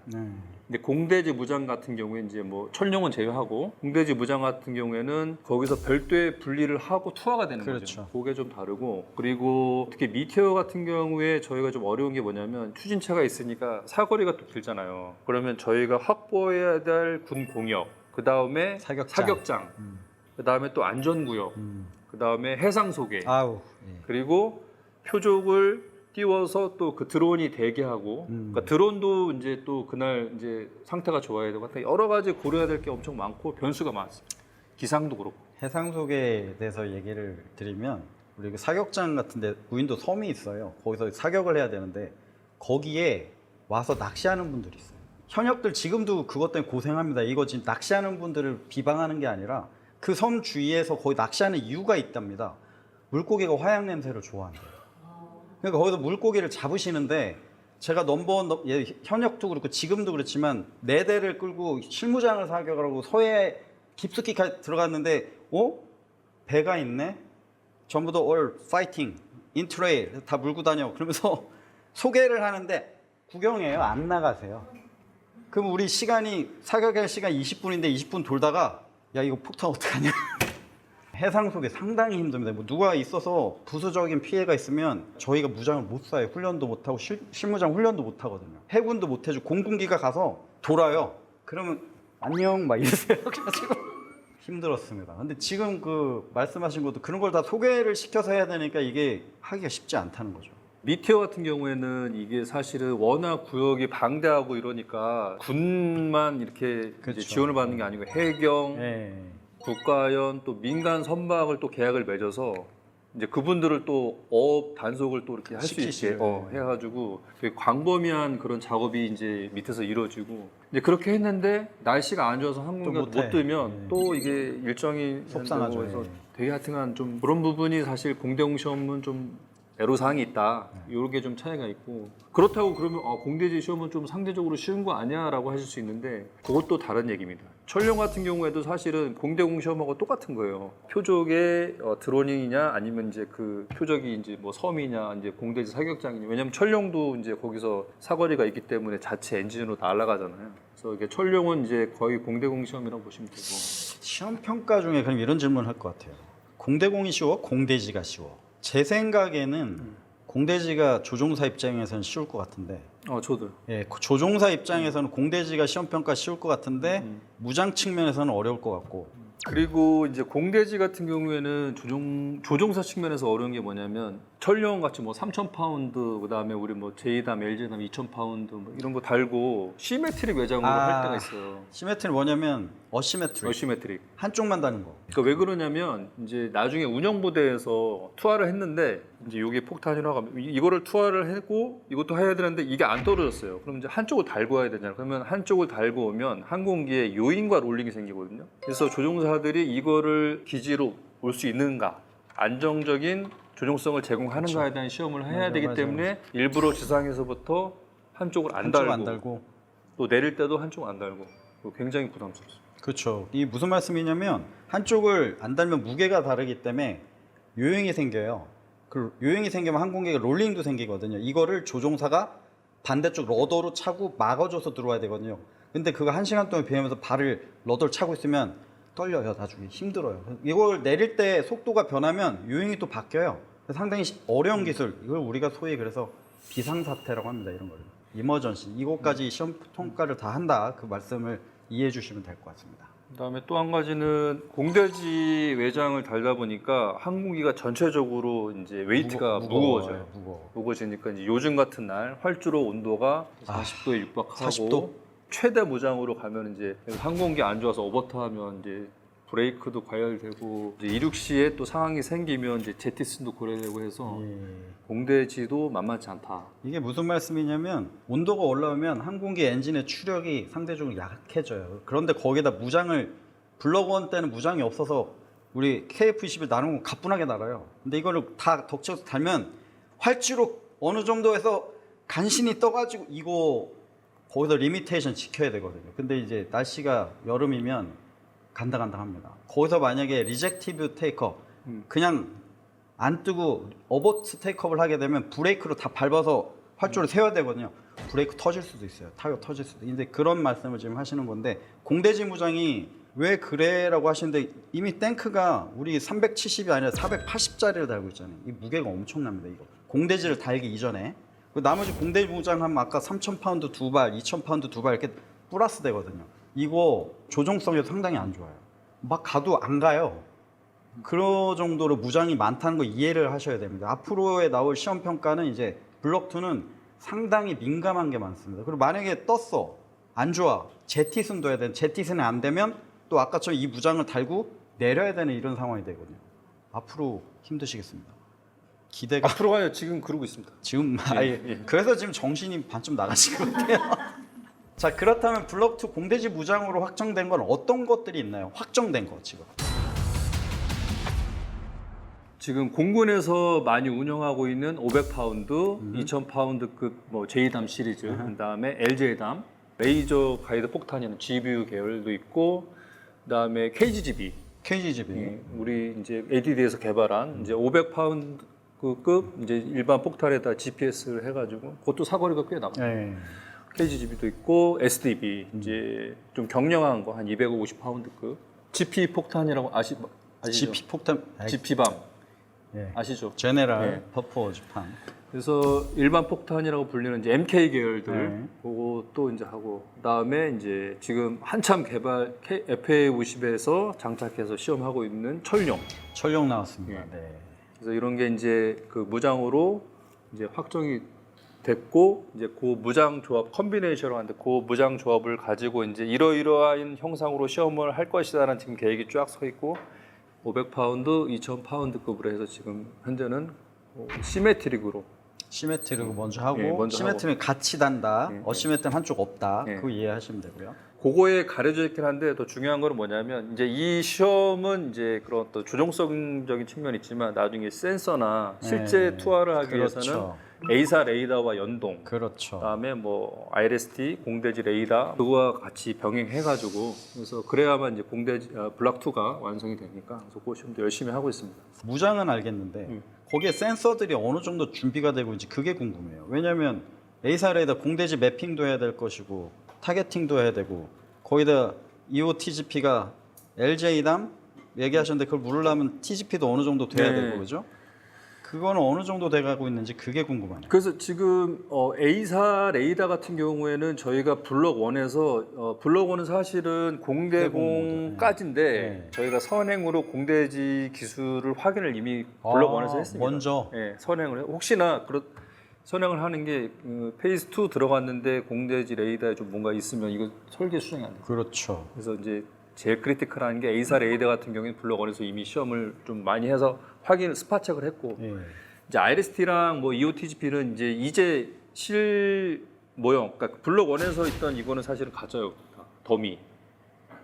근데 공대지 무장 같은 경우에 이제 뭐 천룡은 제외하고 공대지 무장 같은 경우에는 거기서 별도의 분리를 하고 투하가 되는 그렇죠. 거죠. 그게 좀 다르고 그리고 특히 미티어 같은 경우에 저희가 좀 어려운 게 뭐냐면 추진체가 있으니까 사거리가 또 길잖아요. 그러면 저희가 확보해야 될 군 공역, 그 다음에 사격장, 그 다음에 또 안전구역, 그 다음에 해상 소개, 그리고 표적을 띄워서 또 그 드론이 대기하고 그러니까 드론도 이제 또 그날 이제 상태가 좋아야 되고 여러 가지 고려해야 될 게 엄청 많고 변수가 많습니다. 기상도 그렇고. 해상 소개에 대해서 얘기를 드리면 우리 그 사격장 같은데 무인도 섬이 있어요. 거기서 사격을 해야 되는데 거기에 와서 낚시하는 분들이 있어요. 현역들 지금도 그것 때문에 고생합니다. 이거 지금 낚시하는 분들을 비방하는 게 아니라 그 섬 주위에서 거의 낚시하는 이유가 있답니다. 물고기가 화약 냄새를 좋아한대요. 그러니까 거기서 물고기를 잡으시는데 제가 현역도 그렇고 지금도 그렇지만 4대를 끌고 실무장을 사격을 하고 서해 깊숙이 들어갔는데 배가 있네? 전부 다 all fighting, in trail 다 물고 다녀. 그러면서 소개를 하는데 구경해요. 안 나가세요. 그럼 우리 사격할 시간 20분인데 20분 돌다가 야 이거 폭탄 어떡하냐. 해상 속에 상당히 힘듭니다. 뭐 누가 있어서 부수적인 피해가 있으면 저희가 무장을 못 쏴요. 훈련도 못 하고 실무장 훈련도 못 하거든요. 해군도 못 해주고 공군기가 가서 돌아요. 그러면 안녕 막 이러세요. 그래가지고 힘들었습니다. 근데 지금 그 말씀하신 것도 그런 걸 다 소개를 시켜서 해야 되니까 이게 하기가 쉽지 않다는 거죠. 미티어 같은 경우에는 이게 사실은 워낙 구역이 방대하고 이러니까 군만 이렇게 이제 그렇죠. 지원을 받는 게 아니고 해경, 예. 국가연 또 민간 선박을 또 계약을 맺어서 이제 그분들을 또 어업 단속을 또 이렇게 할 수 있게 시키시죠. 해가지고 되게 광범위한 그런 작업이 이제 밑에서 이루어지고 이제 그렇게 했는데 날씨가 안 좋아서 항공기가 또 못 못해. 뜨면 네. 또 이게 일정이 속상하죠. 해서 예. 되게 하여튼간 좀 그런 부분이 사실 공대공 시험은 좀 애로사항이 있다. 요렇게 좀 차이가 있고 그렇다고 그러면 공대지 시험은 좀 상대적으로 쉬운 거 아니야 라고 하실 수 있는데 그것도 다른 얘기입니다. 천령 같은 경우에도 사실은 공대공 시험하고 똑같은 거예요. 표적의 드로닝이냐 아니면 이제 그 표적이 이제 뭐 섬이냐 이제 공대지 사격장이냐. 왜냐면 천령도 이제 거기서 사거리가 있기 때문에 자체 엔진으로 날아가잖아요. 그래서 이게 천령은 이제 거의 공대공 시험이라고 보시면 되고. 시험 평가 중에 그럼 이런 질문을 할 것 같아요. 공대공이 쉬워? 공대지가 쉬워? 제 생각에는 공대지가 조종사 입장에서는 쉬울 것 같은데 저도. 예, 조종사 입장에서는 공대지가 시험 평가 쉬울 것 같은데 무장 측면에서는 어려울 것 같고 그리고 이제 공대지 같은 경우에는 조종사 측면에서 어려운 게 뭐냐면 천령 같이 뭐 3,000파운드 그다음에 우리 뭐 제이담, LJ담 2,000파운드 뭐 이런 거 달고 시메트릭 외장으로 할 때가 있어요. 시메트리 뭐냐면 어시메트리 어시메트릭. 한쪽만 다는 거. 그러니까 왜 그러냐면 이제 나중에 운영부대에서 투하를 했는데 이제 이게 폭탄이라고 하면 이거를 투하를 했고 이것도 해야 되는데 이게 안 떨어졌어요. 그럼 이제 한쪽을 달고 와야 되잖아요. 그러면 한쪽을 달고 오면 항공기에 요인과 롤링이 생기거든요. 그래서 조종사들이 이거를 기지로 올 수 있는가 안정적인 조종성을 제공하는가에 대한 시험을 해야 맞아, 되기 맞아, 때문에 일부러 지상에서부터 한쪽을 안 한쪽 달고, 안 달고. 또 내릴 때도 한쪽 안 달고 그거 굉장히 부담스럽습니다. 그렇죠. 이 무슨 말씀이냐면 한쪽을 안 달면 무게가 다르기 때문에 요행이 생겨요. 그 요행이 생기면 항공기가 롤링도 생기거든요. 이거를 조종사가 반대쪽 러더로 차고 막아줘서 들어와야 되거든요. 근데 그거 1시간 동안 비하면서 발을 러더를 차고 있으면 떨려요. 나중에 힘들어요. 이걸 내릴 때 속도가 변하면 요행이 또 바뀌어요. 상당히 어려운 기술. 이걸 우리가 소위 그래서 비상사태라고 합니다. 이런 거를. 이머전시. 이것까지 시험 통과를 다 한다. 그 말씀을 이해해 주시면 될 것 같습니다. 그다음에 또 한 가지는 공대지 외장을 달다 보니까 항공기가 전체적으로 이제 웨이트가 무거워져요. 무거워지니까 이제 요즘 같은 날 활주로 온도가 40도에 육박하고 40도? 최대 무장으로 가면 이제 항공기 안 좋아서 오버타하면 이제 브레이크도 과열되고 이제 이륙 시에 또 상황이 생기면 이제 제티슨도 고려되고 해서 공대지도 만만치 않다. 이게 무슨 말씀이냐면 온도가 올라오면 항공기 엔진의 추력이 상대적으로 약해져요. 그런데 거기다 무장을 블럭원 때는 무장이 없어서 우리 KF-21 나르는 거 가뿐하게 날아요. 근데 이거를 다 덕쳐서 달면 활주로 어느 정도에서 간신히 떠가지고 이거 거기서 리미테이션 지켜야 되거든요. 근데 이제 날씨가 여름이면 간당간당합니다. 거기서 만약에 리젝티브 테이크업 그냥 안 뜨고 어버트 테이크업을 하게 되면 브레이크로 다 밟아서 활주로를 세워야 되거든요. 브레이크 터질 수도 있어요. 타이어 터질 수도. 근데 그런 말씀을 지금 하시는 건데 공대지 무장이 왜 그래라고 하시는데 이미 탱크가 우리 370이 아니라 480짜리를 달고 있잖아요. 이 무게가 엄청납니다. 이거 공대지를 달기 이전에 나머지 공대지 무장 하면 아까 3,000파운드 두 발, 2,000파운드 두 발 이렇게 플러스 되거든요. 이거 조종성이 상당히 안 좋아요. 막 가도 안 가요. 그런 정도로 무장이 많다는 거 이해를 하셔야 됩니다. 앞으로에 나올 시험 평가는 이제 블록 2는 상당히 민감한 게 많습니다. 그리고 만약에 떴어, 안 좋아, 제티슨 둬야 되는, 제티슨이 안 되면 또 아까처럼 이 무장을 달고 내려야 되는 이런 상황이 되거든요. 앞으로 힘드시겠습니다. 기대가 앞으로 가요. 지금 그러고 있습니다. 지금 아예 그래서 지금 정신이 반쯤 나가신 것 같아요. 자, 그렇다면 블록 2 공대지 무장으로 확정된 건 어떤 것들이 있나요? 확정된 거 지금. 지금 공군에서 많이 운영하고 있는 500파운드, 2000파운드급 뭐 제이담 시리즈, 그다음에 LJ담, 레이저 가이드 폭탄이라는 GBU 계열도 있고, 그다음에 KGGB, KGGB. 우리 이제 ADD에서 개발한 이제 500파운드급 이제 일반 폭탄에다 GPS를 해가지고 그것도 사거리가 꽤 나가요. 네. KGGB도 있고 SDB 이제 좀 경량한 거 한 250파운드급 GP 폭탄이라고 아시죠? GP 폭탄 GP밤 예. 아시죠? 제네랄 네. 퍼포즈판. 그래서 일반 폭탄이라고 불리는 이제 MK 계열들 네. 그거 또 이제 하고 그다음에 이제 지금 한참 개발 FA50에서 장착해서 시험하고 있는 철룡. 철룡 나왔습니다. 예. 네. 그래서 이런 게 이제 그 무장으로 이제 확정이 됐고 이제 그 무장 조합 컨비네이션을 하는데 그 무장 조합을 가지고 이제 이러이러한 형상으로 시험을 할 것이다라는 지금 계획이 쫙 서 있고 500파운드, 2000파운드급으로 해서 지금 현재는 시메트릭으로 시메트릭을 먼저 하고 예, 먼저 시메트릭 같이 단다. 예, 어시메트는 한쪽 없다. 예. 그거 이해하시면 되고요. 그거에 가려져 있긴 한데 더 중요한 거는 뭐냐면 이제 이 시험은 이제 그런 또 조종성적인 측면이 있지만 나중에 센서나 실제 네. 투하를 하기 위해서는 그렇죠. A사 레이더와 연동 그렇죠. 그다음에 뭐 IRST 공대지 레이더 그거와 같이 병행해가지고 그래서 그래야만 이제 공대지 블락 2가 완성이 되니까 그래서 그 시험도 열심히 하고 있습니다. 무장은 알겠는데 거기에 센서들이 어느 정도 준비가 되고 있는지 그게 궁금해요. 왜냐하면 A사 레이더 공대지 매핑도 해야 될 것이고 타겟팅도 해야 되고 거기다 EOTGP가 LJ담 얘기하셨는데 그걸 물으려면 TGP도 어느 정도 돼야 네. 되고 그죠? 그거는 어느 정도 돼가고 있는지 그게 궁금하네요. 그래서 지금 A사 레이더 같은 경우에는 저희가 블록 1에서 블록 1은 사실은 공대공까지인데 네. 저희가 선행으로 공대지 기술을 확인을 이미 블록 1에서 했습니다. 먼저 네, 선행을 혹시나 선행을 하는 게 페이스 2 들어갔는데 공대지 레이더에 좀 뭔가 있으면 이거 설계 수정이 안 돼요. 그렇죠. 그래서 이제 제일 크리티컬한 게 A사 레이더 같은 경우에는 블록 1에서 이미 시험을 좀 많이 해서 확인 스팟 체크를 했고 예. 이제 IRST랑 뭐 EOTGP는 이제 실 모형, 그러니까 블록 1에서 있던 이거는 사실은 가짜요, 더미.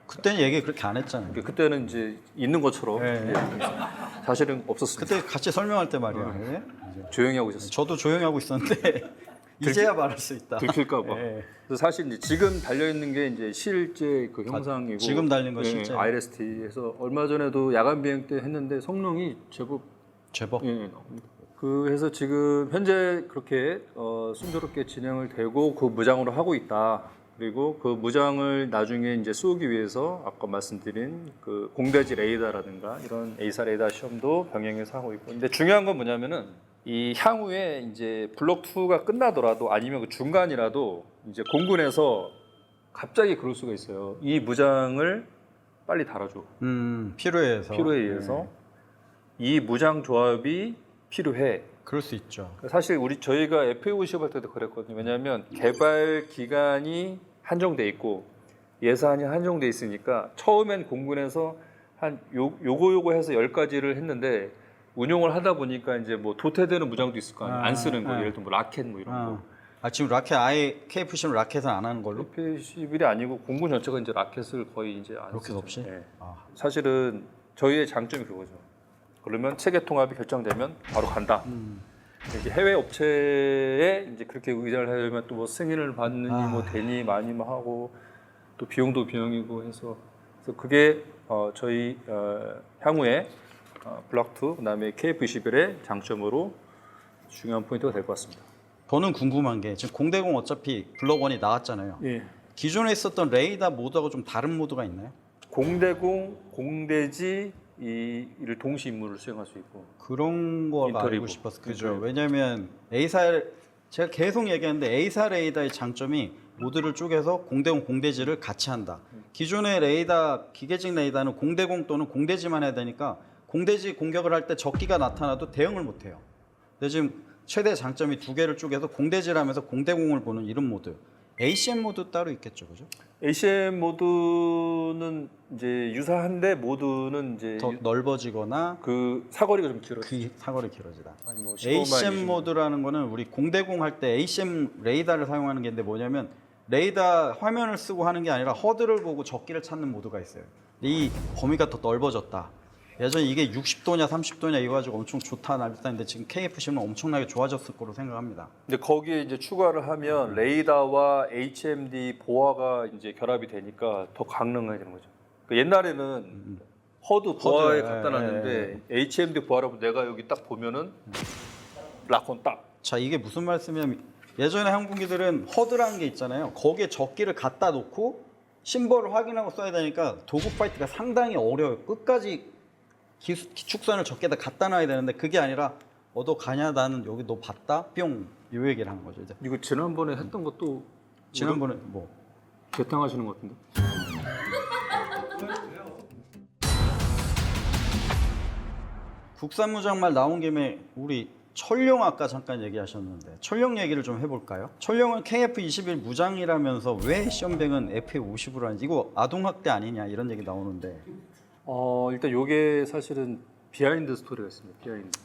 그때는 얘기 그렇게 안 했잖아요. 그러니까 그때는 이제 있는 것처럼 네. 이제 사실은 없었습니다. 그때 같이 설명할 때 말이야. 예? 조용히 하고 있었어요. 저도 조용히 하고 있었는데 이제야 말할 수 있다. 들킬까봐. 예. 그래서 사실 이제 지금 달려 있는 게 이제 실제 그 형상이고 지금 달린 거 실제. IRST에서 얼마 전에도 야간 비행 때 했는데 성능이 제법 제법. 나옵니다. 그래서 지금 현재 그렇게 순조롭게 진행을 되고 그 무장으로 하고 있다. 그리고 그 무장을 나중에 이제 쏘기 위해서 아까 말씀드린 그 공대지 레이더라든가 이런 A사 레이더 시험도 병행해서 하고 있고. 근데 중요한 건 뭐냐면은 이 향후에 이제 블록 2가 끝나더라도 아니면 그 중간이라도 이제 공군에서 갑자기 그럴 수가 있어요. 이 무장을 빨리 달아줘. 필요해서. 필요에 의해서 이 무장 조합이 필요해. 그럴 수 있죠. 사실 저희가 FAO 시험할 때도 그랬거든요. 왜냐하면 개발 기간이 한정돼 있고 예산이 한정돼 있으니까 처음엔 공군에서 한 요거 해서 10가지를 했는데 운용을 하다 보니까 이제 뭐 도태되는 무장도 있을 거 아니에요. 안 쓰는 거. 예를 들면 뭐 라켓 뭐 이런 거. 지금 라켓 아예 KF10 라켓은 안 하는 걸로? FA11이 아니고 공군 전체가 이제 라켓을 거의 이제 안 로켓 쓰죠. 없이? 네. 아. 사실은 저희의 장점이 그거죠. 그러면 체계 통합이 결정되면 바로 간다. 이제 해외 업체에 이제 그렇게 의뢰를 하려면 또 뭐 승인을 받느니 뭐 되니 많이 뭐 하고 또 비용도 비용이고 해서 그래서 그게 저희 향후에 블록 2 그다음에 KF21의 장점으로 중요한 포인트가 될 것 같습니다. 저는 궁금한 게 지금 공대공 어차피 블록 1이 나왔잖아요. 예. 기존에 있었던 레이더 모드하고 좀 다른 모드가 있나요? 공대공, 공대지 이를 동시 임무를 수행할 수 있고 그런 거 알고 인터리브. 싶었어요. 그죠? 인터리브. 왜냐하면 A사 제가 계속 얘기하는데 A사 레이더의 장점이 모드를 쪼개서 공대공 공대지를 같이 한다. 기존의 레이더 기계식 레이더는 공대공 또는 공대지만 해야 되니까 공대지 공격을 할 때 적기가 나타나도 대응을 못 해요. 근데 지금 최대 장점이 두 개를 쪼개서 공대지를 하면서 공대공을 보는 이런 모드. ACM 모드 따로 있겠죠, 그죠? ACM 모드는 이제 유사한데 모드는 이제 더 넓어지거나 그 사거리가 좀 길어요. 그 사거리 길어지다. 아니 뭐 15만, ACM 20만. 모드라는 거는 우리 공대공 할 때 ACM 레이더를 사용하는 게 있는데 뭐냐면 레이더 화면을 쓰고 하는 게 아니라 허드를 보고 적기를 찾는 모드가 있어요. 이 범위가 더 넓어졌다. 예전에 이게 60도냐 30도냐 이거 가지고 엄청 좋다 날좋다 했는데 지금 KF10은 엄청나게 좋아졌을 거로 생각합니다. 근데 거기에 이제 추가를 하면 레이더와 HMD 보아가 이제 결합이 되니까 더 강력해지는 거죠. 그러니까 옛날에는 허드 보아에 허드, 갖다 놨는데 HMD 보아라고 내가 여기 딱 보면은 라콘 딱. 자, 이게 무슨 말씀이냐면 예전에 항공기들은 허드라는 게 있잖아요. 거기에 적기를 갖다 놓고 심벌을 확인하고 써야 되니까 도구 파이트가 상당히 어려워요. 끝까지 축선을 적게다 갖다 놔야 되는데 그게 아니라 너 가냐 나는 여기 너 봤다 뿅 이 얘기를 하는 거죠 이제. 이거 지난번에 했던 것도 지난번에 뭐 개탕하시는 것 같은데? 국산무장말 나온 김에 우리 철룡 아까 잠깐 얘기하셨는데 철룡 얘기를 좀 해볼까요? 철룡은 KF-21 무장이라면서 왜 시험병은 FA50으로 하는지 이거 아동학대 아니냐 이런 얘기 나오는데 일단 요게 사실은 비하인드 스토리가 있습니다. 비하인드.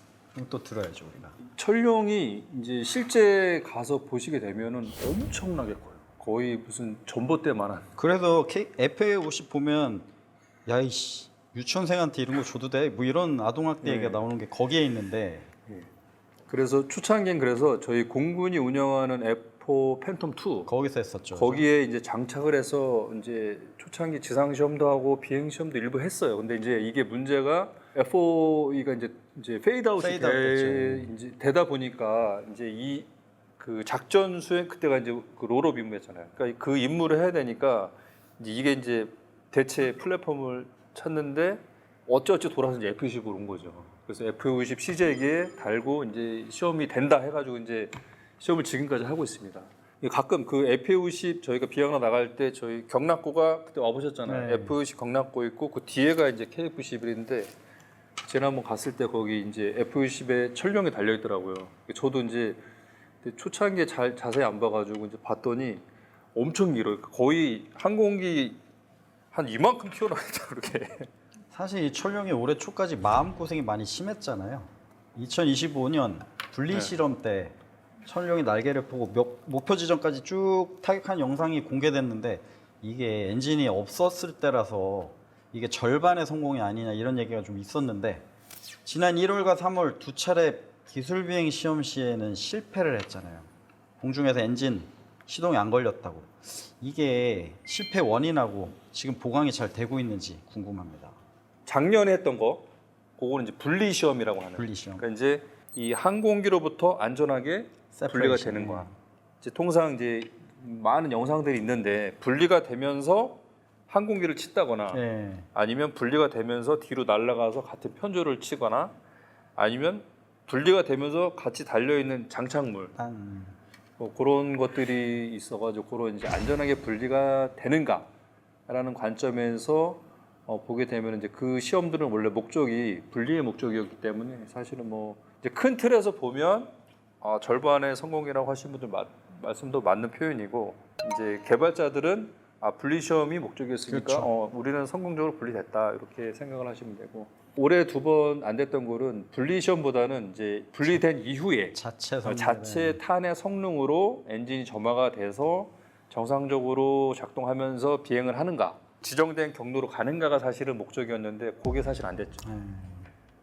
또 들어야죠 우리가. 철룡이 이제 실제 가서 보시게 되면은 엄청나게 커요. 거의 무슨 전봇대만한. 그래서 FA50 보면 야이씨 유치원생한테 이런 거 줘도 돼? 뭐 이런 아동학대 네. 얘기가 나오는 게 거기에 있는데 그래서 초창기엔 그래서 저희 공군이 운영하는 F4 팬텀 2 거기서 했었죠. 거기에 이제 장착을 해서 이제 초창기 지상 시험도 하고 비행 시험도 일부 했어요. 근데 이제 이게 문제가 F4가 이제 페이드아웃이 페이드아웃 됐죠. 이제 되다 보니까 이제 이 그 작전 수행 그때가 이제 그 롤업 임무였잖아요. 그러니까 그 임무를 해야 되니까 이게 이제 대체 플랫폼을 찾는데 어찌어찌 돌아서 이제 F-20으로 온 거죠. 그래서 F-50 시제기에 달고 이제 시험이 된다 해가지고 이제 시험을 지금까지 하고 있습니다. 가끔 그 F-50 저희가 비행하 나갈 때 저희 경락고가 그때 와 보셨잖아요. 네. F-50 경락고 있고 그 뒤에가 이제 KF-11인데 지난번 갔을 때 거기 이제 F-50에 철룡이 달려 있더라고요. 저도 이제 초창기에 자세히 안 봐가지고 이제 봤더니 엄청 길어요. 거의 항공기 한 이만큼 튀어나왔죠, 그렇게. 사실 이 철룡이 올해 초까지 마음고생이 많이 심했잖아요. 2025년 분리실험 때 철룡이 날개를 보고 목표 지점까지 쭉 타격한 영상이 공개됐는데 이게 엔진이 없었을 때라서 이게 절반의 성공이 아니냐 이런 얘기가 좀 있었는데 지난 1월과 3월 두 차례 기술비행 시험 시에는 실패를 했잖아요. 공중에서 엔진 시동이 안 걸렸다고. 이게 실패 원인하고 지금 보강이 잘 되고 있는지 궁금합니다. 작년에 했던 거, 그거는 이제 분리 시험이라고 하는. 분리 시험. 그러니까 이제 이 항공기로부터 안전하게 분리가 세퍼레이션. 되는 거야. 이제 통상 이제 많은 영상들이 있는데 분리가 되면서 항공기를 치다거나 네. 아니면 분리가 되면서 뒤로 날아가서 같은 편조를 치거나 아니면 분리가 되면서 같이 달려 있는 장착물 뭐 그런 것들이 있어가지고 그런 이제 안전하게 분리가 되는가라는 관점에서 보게 되면 이제 그 시험들은 원래 목적이 분리의 목적이었기 때문에 사실은 뭐 이제 큰 틀에서 보면 절반의 성공이라고 하신 분들 말씀도 맞는 표현이고 이제 개발자들은 분리 시험이 목적이었으니까 그렇죠. 우리는 성공적으로 분리됐다 이렇게 생각을 하시면 되고 올해 2번 안 됐던 거는 분리 시험보다는 이제 분리된 이후에 자체 탄의 성능으로 엔진이 점화가 돼서 정상적으로 작동하면서 비행을 하는가 지정된 경로로 가는가가 사실은 목적이었는데 그게 사실 안 됐죠.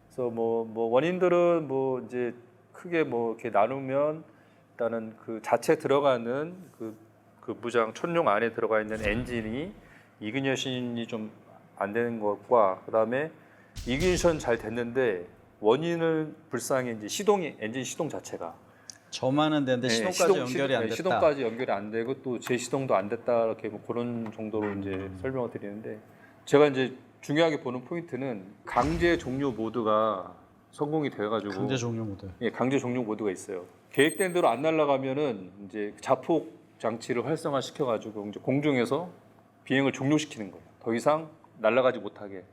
그래서 뭐 원인들은 뭐 이제 크게 뭐 이렇게 나누면 일단은 그 자체 들어가는 그 무장 천룡 안에 들어가 있는 엔진이 이그니션이 좀 안 되는 것과 그다음에 이그니션 잘 됐는데 원인을 불상히 이제 엔진 시동 자체가 점하는 데인데 시동까지 연결이 안 됐다. 시동까지 연결이 안 되고 또 재시동도 안 됐다 이렇게 뭐 그런 정도로 이제 설명을 드리는데 제가 이제 중요하게 보는 포인트는 강제 종료 모드가 성공이 돼가지고 강제 종료 모드. 예, 강제 종료 모드가 있어요. 계획된 대로 안 날아가면은 이제 자폭 장치를 활성화 시켜가지고 이제 공중에서 비행을 종료시키는 거예요. 더 이상 날아가지 못하게.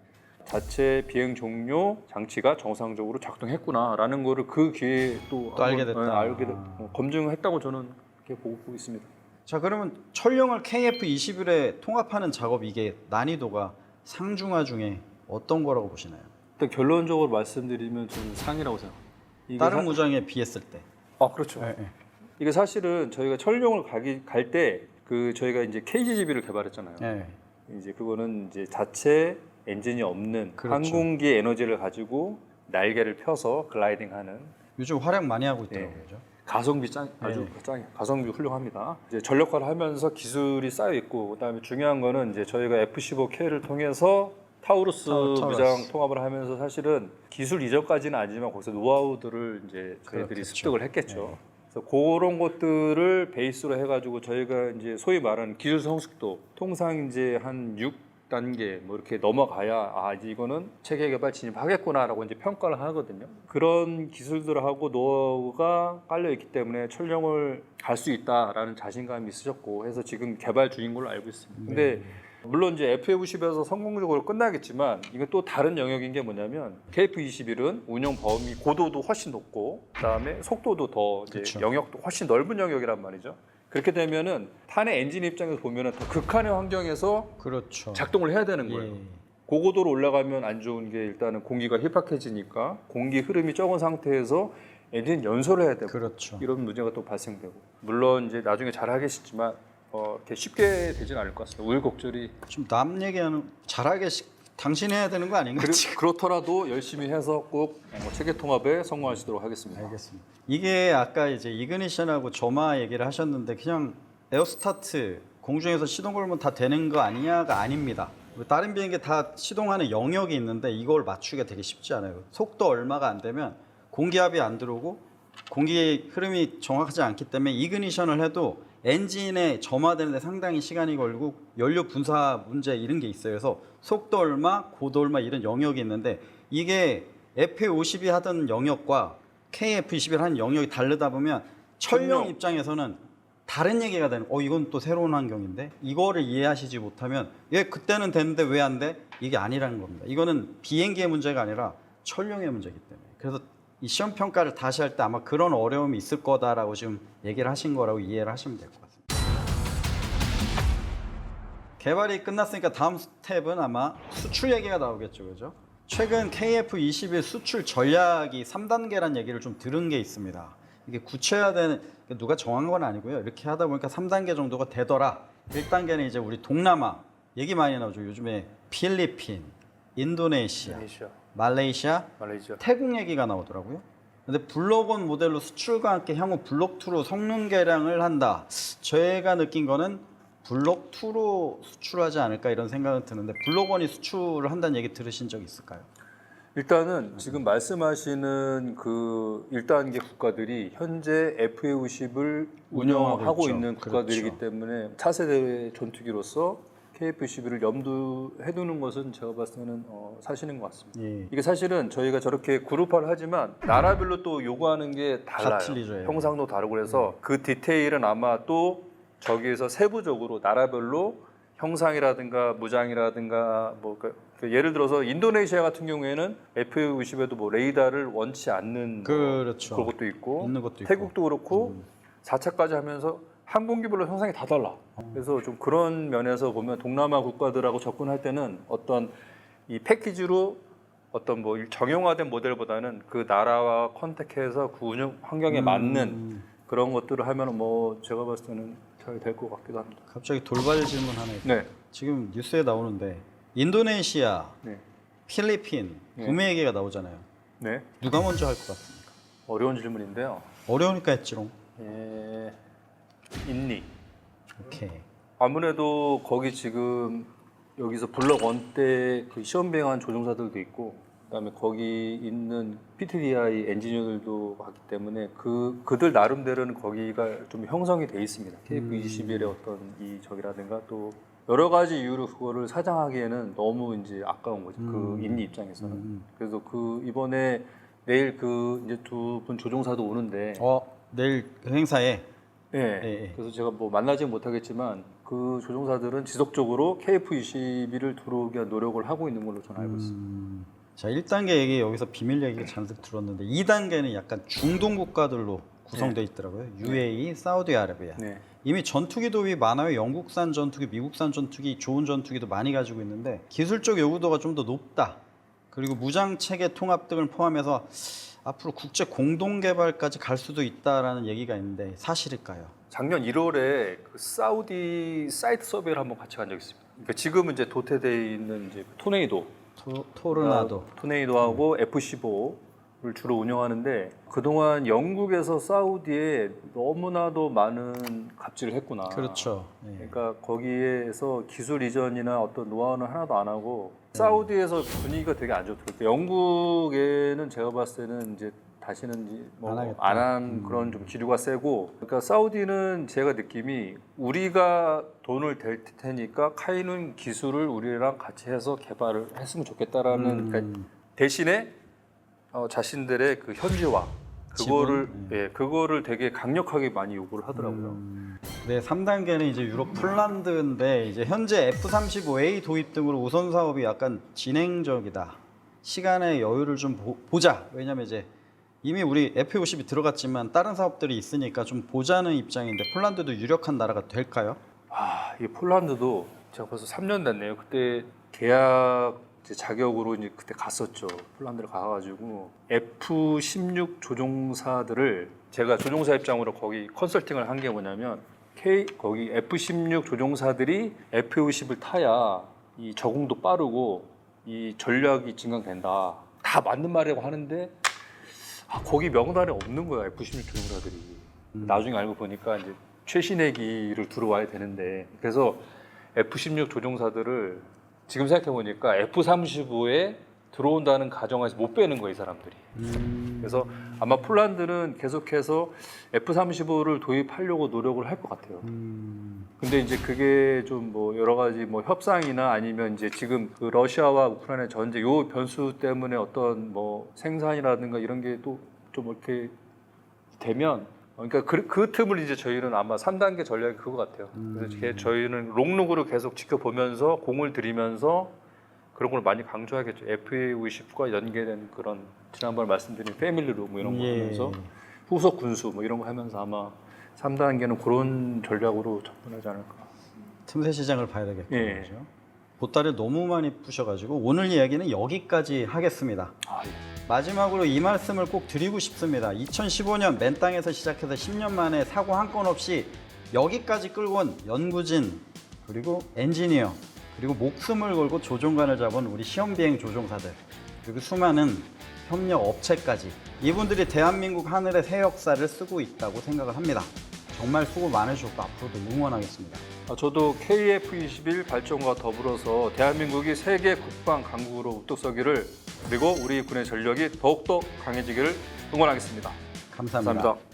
자체 비행 종료 장치가 정상적으로 작동했구나라는 거를 그 기회에 또 알게 됐다. 검증했다고 저는 그렇게 보고 있습니다. 자 그러면 철룡을 KF-21에 통합하는 작업 이게 난이도가 상중하 중에 어떤 거라고 보시나요? 일단 결론적으로 말씀드리면 저는 상이라고 생각해요. 다른 무장에 비했을 때. 그렇죠. 네. 이게 사실은 저희가 철룡을 갈 때 그 저희가 이제 KGB를 개발했잖아요. 네. 이제 그거는 이제 자체 엔진이 없는 그렇죠. 항공기의 에너지를 가지고 날개를 펴서 글라이딩하는 요즘 활약 많이 하고 있더라고요. 네. 그죠? 가성비 아주 짱이에요. 가성비 훌륭합니다. 이제 전력화를 하면서 기술이 쌓여 있고 그다음에 중요한 거는 이제 저희가 F-15K를 통해서 타우루스 무장 통합을 하면서 사실은 기술 이전까지는 아니지만 거기서 노하우들을 이제 저희들이 그렇겠죠. 습득을 했겠죠. 네. 그래서 그런 것들을 베이스로 해가지고 저희가 이제 소위 말하는 기술 성숙도 통상 이제 한 단계 뭐 이렇게 넘어가야 아 이제 이거는 체계 개발 진입하겠구나라고 이제 평가를 하거든요. 그런 기술들하고 노하우가 깔려 있기 때문에 철령을 갈 수 있다라는 자신감이 있으셨고 해서 지금 개발 중인 걸로 알고 있습니다. 근데 물론 이제 FA50에서 성공적으로 끝나겠지만 이건 또 다른 영역인 게 뭐냐면 KF21은 운영 범위 고도도 훨씬 높고 그다음에 속도도 더 이제 그쵸. 영역도 훨씬 넓은 영역이란 말이죠. 그렇게 되면은 탄의 엔진 입장에서 보면은 더 극한의 환경에서 그렇죠. 작동을 해야 되는 거예요. 예. 고고도로 올라가면 안 좋은 게 일단은 공기가 희박해지니까 공기 흐름이 적은 상태에서 엔진 연소를 해야 되고 그렇죠. 이런 문제가 또 발생되고 물론 이제 나중에 잘 하겠지만 이렇게 쉽게 되진 않을 것 같습니다. 우여곡절이 좀 남 얘기하는 잘하게 당신이 해야 되는 거 아닌가? 그렇더라도 열심히 해서 꼭 체계 통합에 성공하시도록 하겠습니다. 알겠습니다. 이게 아까 이제 이그니션하고 점화 얘기를 하셨는데 그냥 에어스타트 공중에서 시동 걸면 다 되는 거 아니냐가 아닙니다. 다른 비행기 다 시동하는 영역이 있는데 이걸 맞추기가 되게 쉽지 않아요. 속도 얼마가 안 되면 공기압이 안 들어오고 공기 흐름이 정확하지 않기 때문에 이그니션을 해도 엔진에 점화되는데 상당히 시간이 걸리고 연료 분사 문제 이런 게 있어요. 그래서 속도 얼마, 고도 얼마 이런 영역이 있는데 이게 FA50이 하던 영역과 KF21 하는 영역이 다르다 보면 철령 입장에서는 다른 얘기가 되는 이건 또 새로운 환경인데 이거를 이해하시지 못하면 그때는 됐는데 왜 안 돼? 이게 아니라는 겁니다. 이거는 비행기의 문제가 아니라 철령의 문제이기 때문에. 그래서 이 시험 평가를 다시 할 때 아마 그런 어려움이 있을 거다라고 지금 얘기를 하신 거라고 이해를 하시면 될 것 같습니다. 개발이 끝났으니까 다음 스텝은 아마 수출 얘기가 나오겠죠, 그죠? 최근 KF21 수출 전략이 3단계란 얘기를 좀 들은 게 있습니다. 이게 구체화되는 누가 정한 건 아니고요. 이렇게 하다 보니까 3단계 정도가 되더라. 1단계는 이제 우리 동남아 얘기 많이 나오죠. 요즘에 필리핀, 인도네시아, 말레이시아, 태국 얘기가 나오더라고요. 근데 블록1 모델로 수출과 함께 향후 블록2로 성능 개량을 한다. 제가 느낀 거는 블록2로 수출하지 않을까 이런 생각은 드는데 블록1이 수출을 한다는 얘기 들으신 적 있을까요? 일단은 지금 말씀하시는 그 1단계 국가들이 현재 FA50을 운영하고 있죠. 있는 국가들이기 그렇죠. 때문에 차세대 전투기로서 KF-21을 염두해 두는 것은 제가 봤을 때는 사실인 것 같습니다. 예. 이게 사실은 저희가 저렇게 그룹화를 하지만 나라별로 또 요구하는 게 달라요. 틀리죠, 예. 형상도 다르고 그래서 그 디테일은 아마 또 저기에서 세부적으로 나라별로 형상이라든가 무장이라든가 뭐 예를 들어서 인도네시아 같은 경우에는 FA-50에도 뭐 레이더를 원치 않는 그렇죠. 그것도 있고 있는 것도 있고. 태국도 그렇고 4차까지 하면서 항공기별로 형상이 다 달라. 그래서 좀 그런 면에서 보면 동남아 국가들하고 접근할 때는 어떤 이 패키지로 어떤 뭐 정형화된 모델보다는 그 나라와 컨택해서 그 운영 환경에 맞는 그런 것들을 하면 뭐 제가 봤을 때는 잘 될 것 같기도 합니다. 갑자기 돌발 질문 하나 있어요. 네. 지금 뉴스에 나오는데 인도네시아, 네. 필리핀 네. 구매 얘기가 나오잖아요. 네. 누가 먼저 할 것 같습니까? 어려운 질문인데요. 어려우니까 했지롱. 인리. 오케이. 아무래도 거기 지금 여기서 블록1 때 그 시험 비행한 조종사들도 있고 그다음에 거기 있는 PTDI 엔지니어들도 하기 때문에 그들 나름대로는 거기가 좀 형성이 돼 있습니다. KF-21의 어떤 이 적이라든가 또 여러 가지 이유로 그거를 사장하기에는 너무 이제 아까운 거죠. 그 인리 입장에서는. 그래서 그 이번에 내일 그 이제 두 분 조종사도 오는데 내일 그 행사에 예. 예. 그래서 제가 뭐 만나지 못하겠지만 그 조종사들은 지속적으로 KF-21을 들어오기 위한 노력을 하고 있는 걸로 저는 알고 있습니다. 자 1단계 얘기 여기서 비밀 얘기가 잔뜩 들었는데 2단계는 약간 중동 국가들로 구성되어 있더라고요. UAE, 사우디아라비아. 네. 이미 전투기 도입이 많아요. 영국산 전투기, 미국산 전투기, 좋은 전투기도 많이 가지고 있는데 기술적 요구도가 좀 더 높다. 그리고 무장 체계 통합 등을 포함해서 앞으로 국제 공동 개발까지 갈 수도 있다라는 얘기가 있는데 사실일까요? 작년 1월에 그 사우디 사이트 서베이를 한번 같이 간 적이 있습니다. 그러니까 지금은 이제 도태되어 있는 이제 토네이도, 토르나도. 토네이도하고 F-15를 주로 운영하는데 그동안 영국에서 사우디에 너무나도 많은 갑질을 했구나. 그렇죠. 예. 그러니까 거기에서 기술 이전이나 어떤 노하우는 하나도 안 하고 사우디에서 분위기가 되게 안 좋더라고요. 영국에는 제가 봤을 때는 이제 다시는 안 하겠다. 안 한 그런 좀 기류가 세고, 그러니까 사우디는 제가 느낌이 우리가 돈을 댈 테니까 카이눈 기술을 우리랑 같이 해서 개발을 했으면 좋겠다라는, 그러니까 대신에 자신들의 그 현지화 그거를 그거를 되게 강력하게 많이 요구를 하더라고요. 네, 3단계는 이제 유럽 폴란드인데 이제 현재 F-35A 도입 등으로 우선 사업이 약간 진행적이다. 시간의 여유를 좀 보자. 왜냐면 이제 이미 우리 F-50이 들어갔지만 다른 사업들이 있으니까 좀 보자는 입장인데 폴란드도 유력한 나라가 될까요? 이 폴란드도 제가 벌써 3년 됐네요. 그때 계약 이제 자격으로 이제 그때 갔었죠. 폴란드를 가가지고 F-16 조종사들을 제가 조종사 입장으로 거기 컨설팅을 한 게 뭐냐면 거기 F-16 조종사들이 F-50을 타야 이 적응도 빠르고 이 전략이 증강된다. 다 맞는 말이라고 하는데 거기 명단에 없는 거야, F-16 조종사들이. 나중에 알고 보니까 이제 최신의 기를 들어와야 되는데, 그래서 F-16 조종사들을 지금 생각해 보니까 F-35에 들어온다는 가정에서 못 빼는 거예요, 이 사람들이. 그래서 아마 폴란드는 계속해서 F-35를 도입하려고 노력을 할 것 같아요. 근데 이제 그게 좀 뭐 여러 가지 뭐 협상이나 아니면 이제 지금 그 러시아와 우크라이나 전쟁 요 변수 때문에 어떤 뭐 생산이라든가 이런 게 또 좀 이렇게 되면, 그러니까 그 틈을 이제 저희는 아마 3단계 전략이 그거 같아요. 그래서 저희는 롱룩으로 계속 지켜보면서 공을 들이면서 그런 걸 많이 강조하겠죠. FA50과 연계된 그런 지난번에 말씀드린 패밀리로 뭐 이런 거 하면서 후속 군수 뭐 이런 거 하면서 아마 3단계는 그런 전략으로 접근하지 않을까. 틈새 시장을 봐야 되겠군요. 예. 그죠? 보따리를 너무 많이 푸셔가지고 오늘 이야기는 여기까지 하겠습니다. 마지막으로 이 말씀을 꼭 드리고 싶습니다. 2015년 맨 땅에서 시작해서 10년 만에 사고 한 건 없이 여기까지 끌고 온 연구진, 그리고 엔지니어, 그리고 목숨을 걸고 조종관을 잡은 우리 시험비행 조종사들, 그리고 수많은 협력 업체까지, 이분들이 대한민국 하늘의 새 역사를 쓰고 있다고 생각을 합니다. 정말 수고 많으셨고 앞으로도 응원하겠습니다. 저도 KF-21 발전과 더불어서 대한민국이 세계 국방 강국으로 우뚝 서기를, 그리고 우리 군의 전력이 더욱더 강해지기를 응원하겠습니다. 감사합니다. 감사합니다.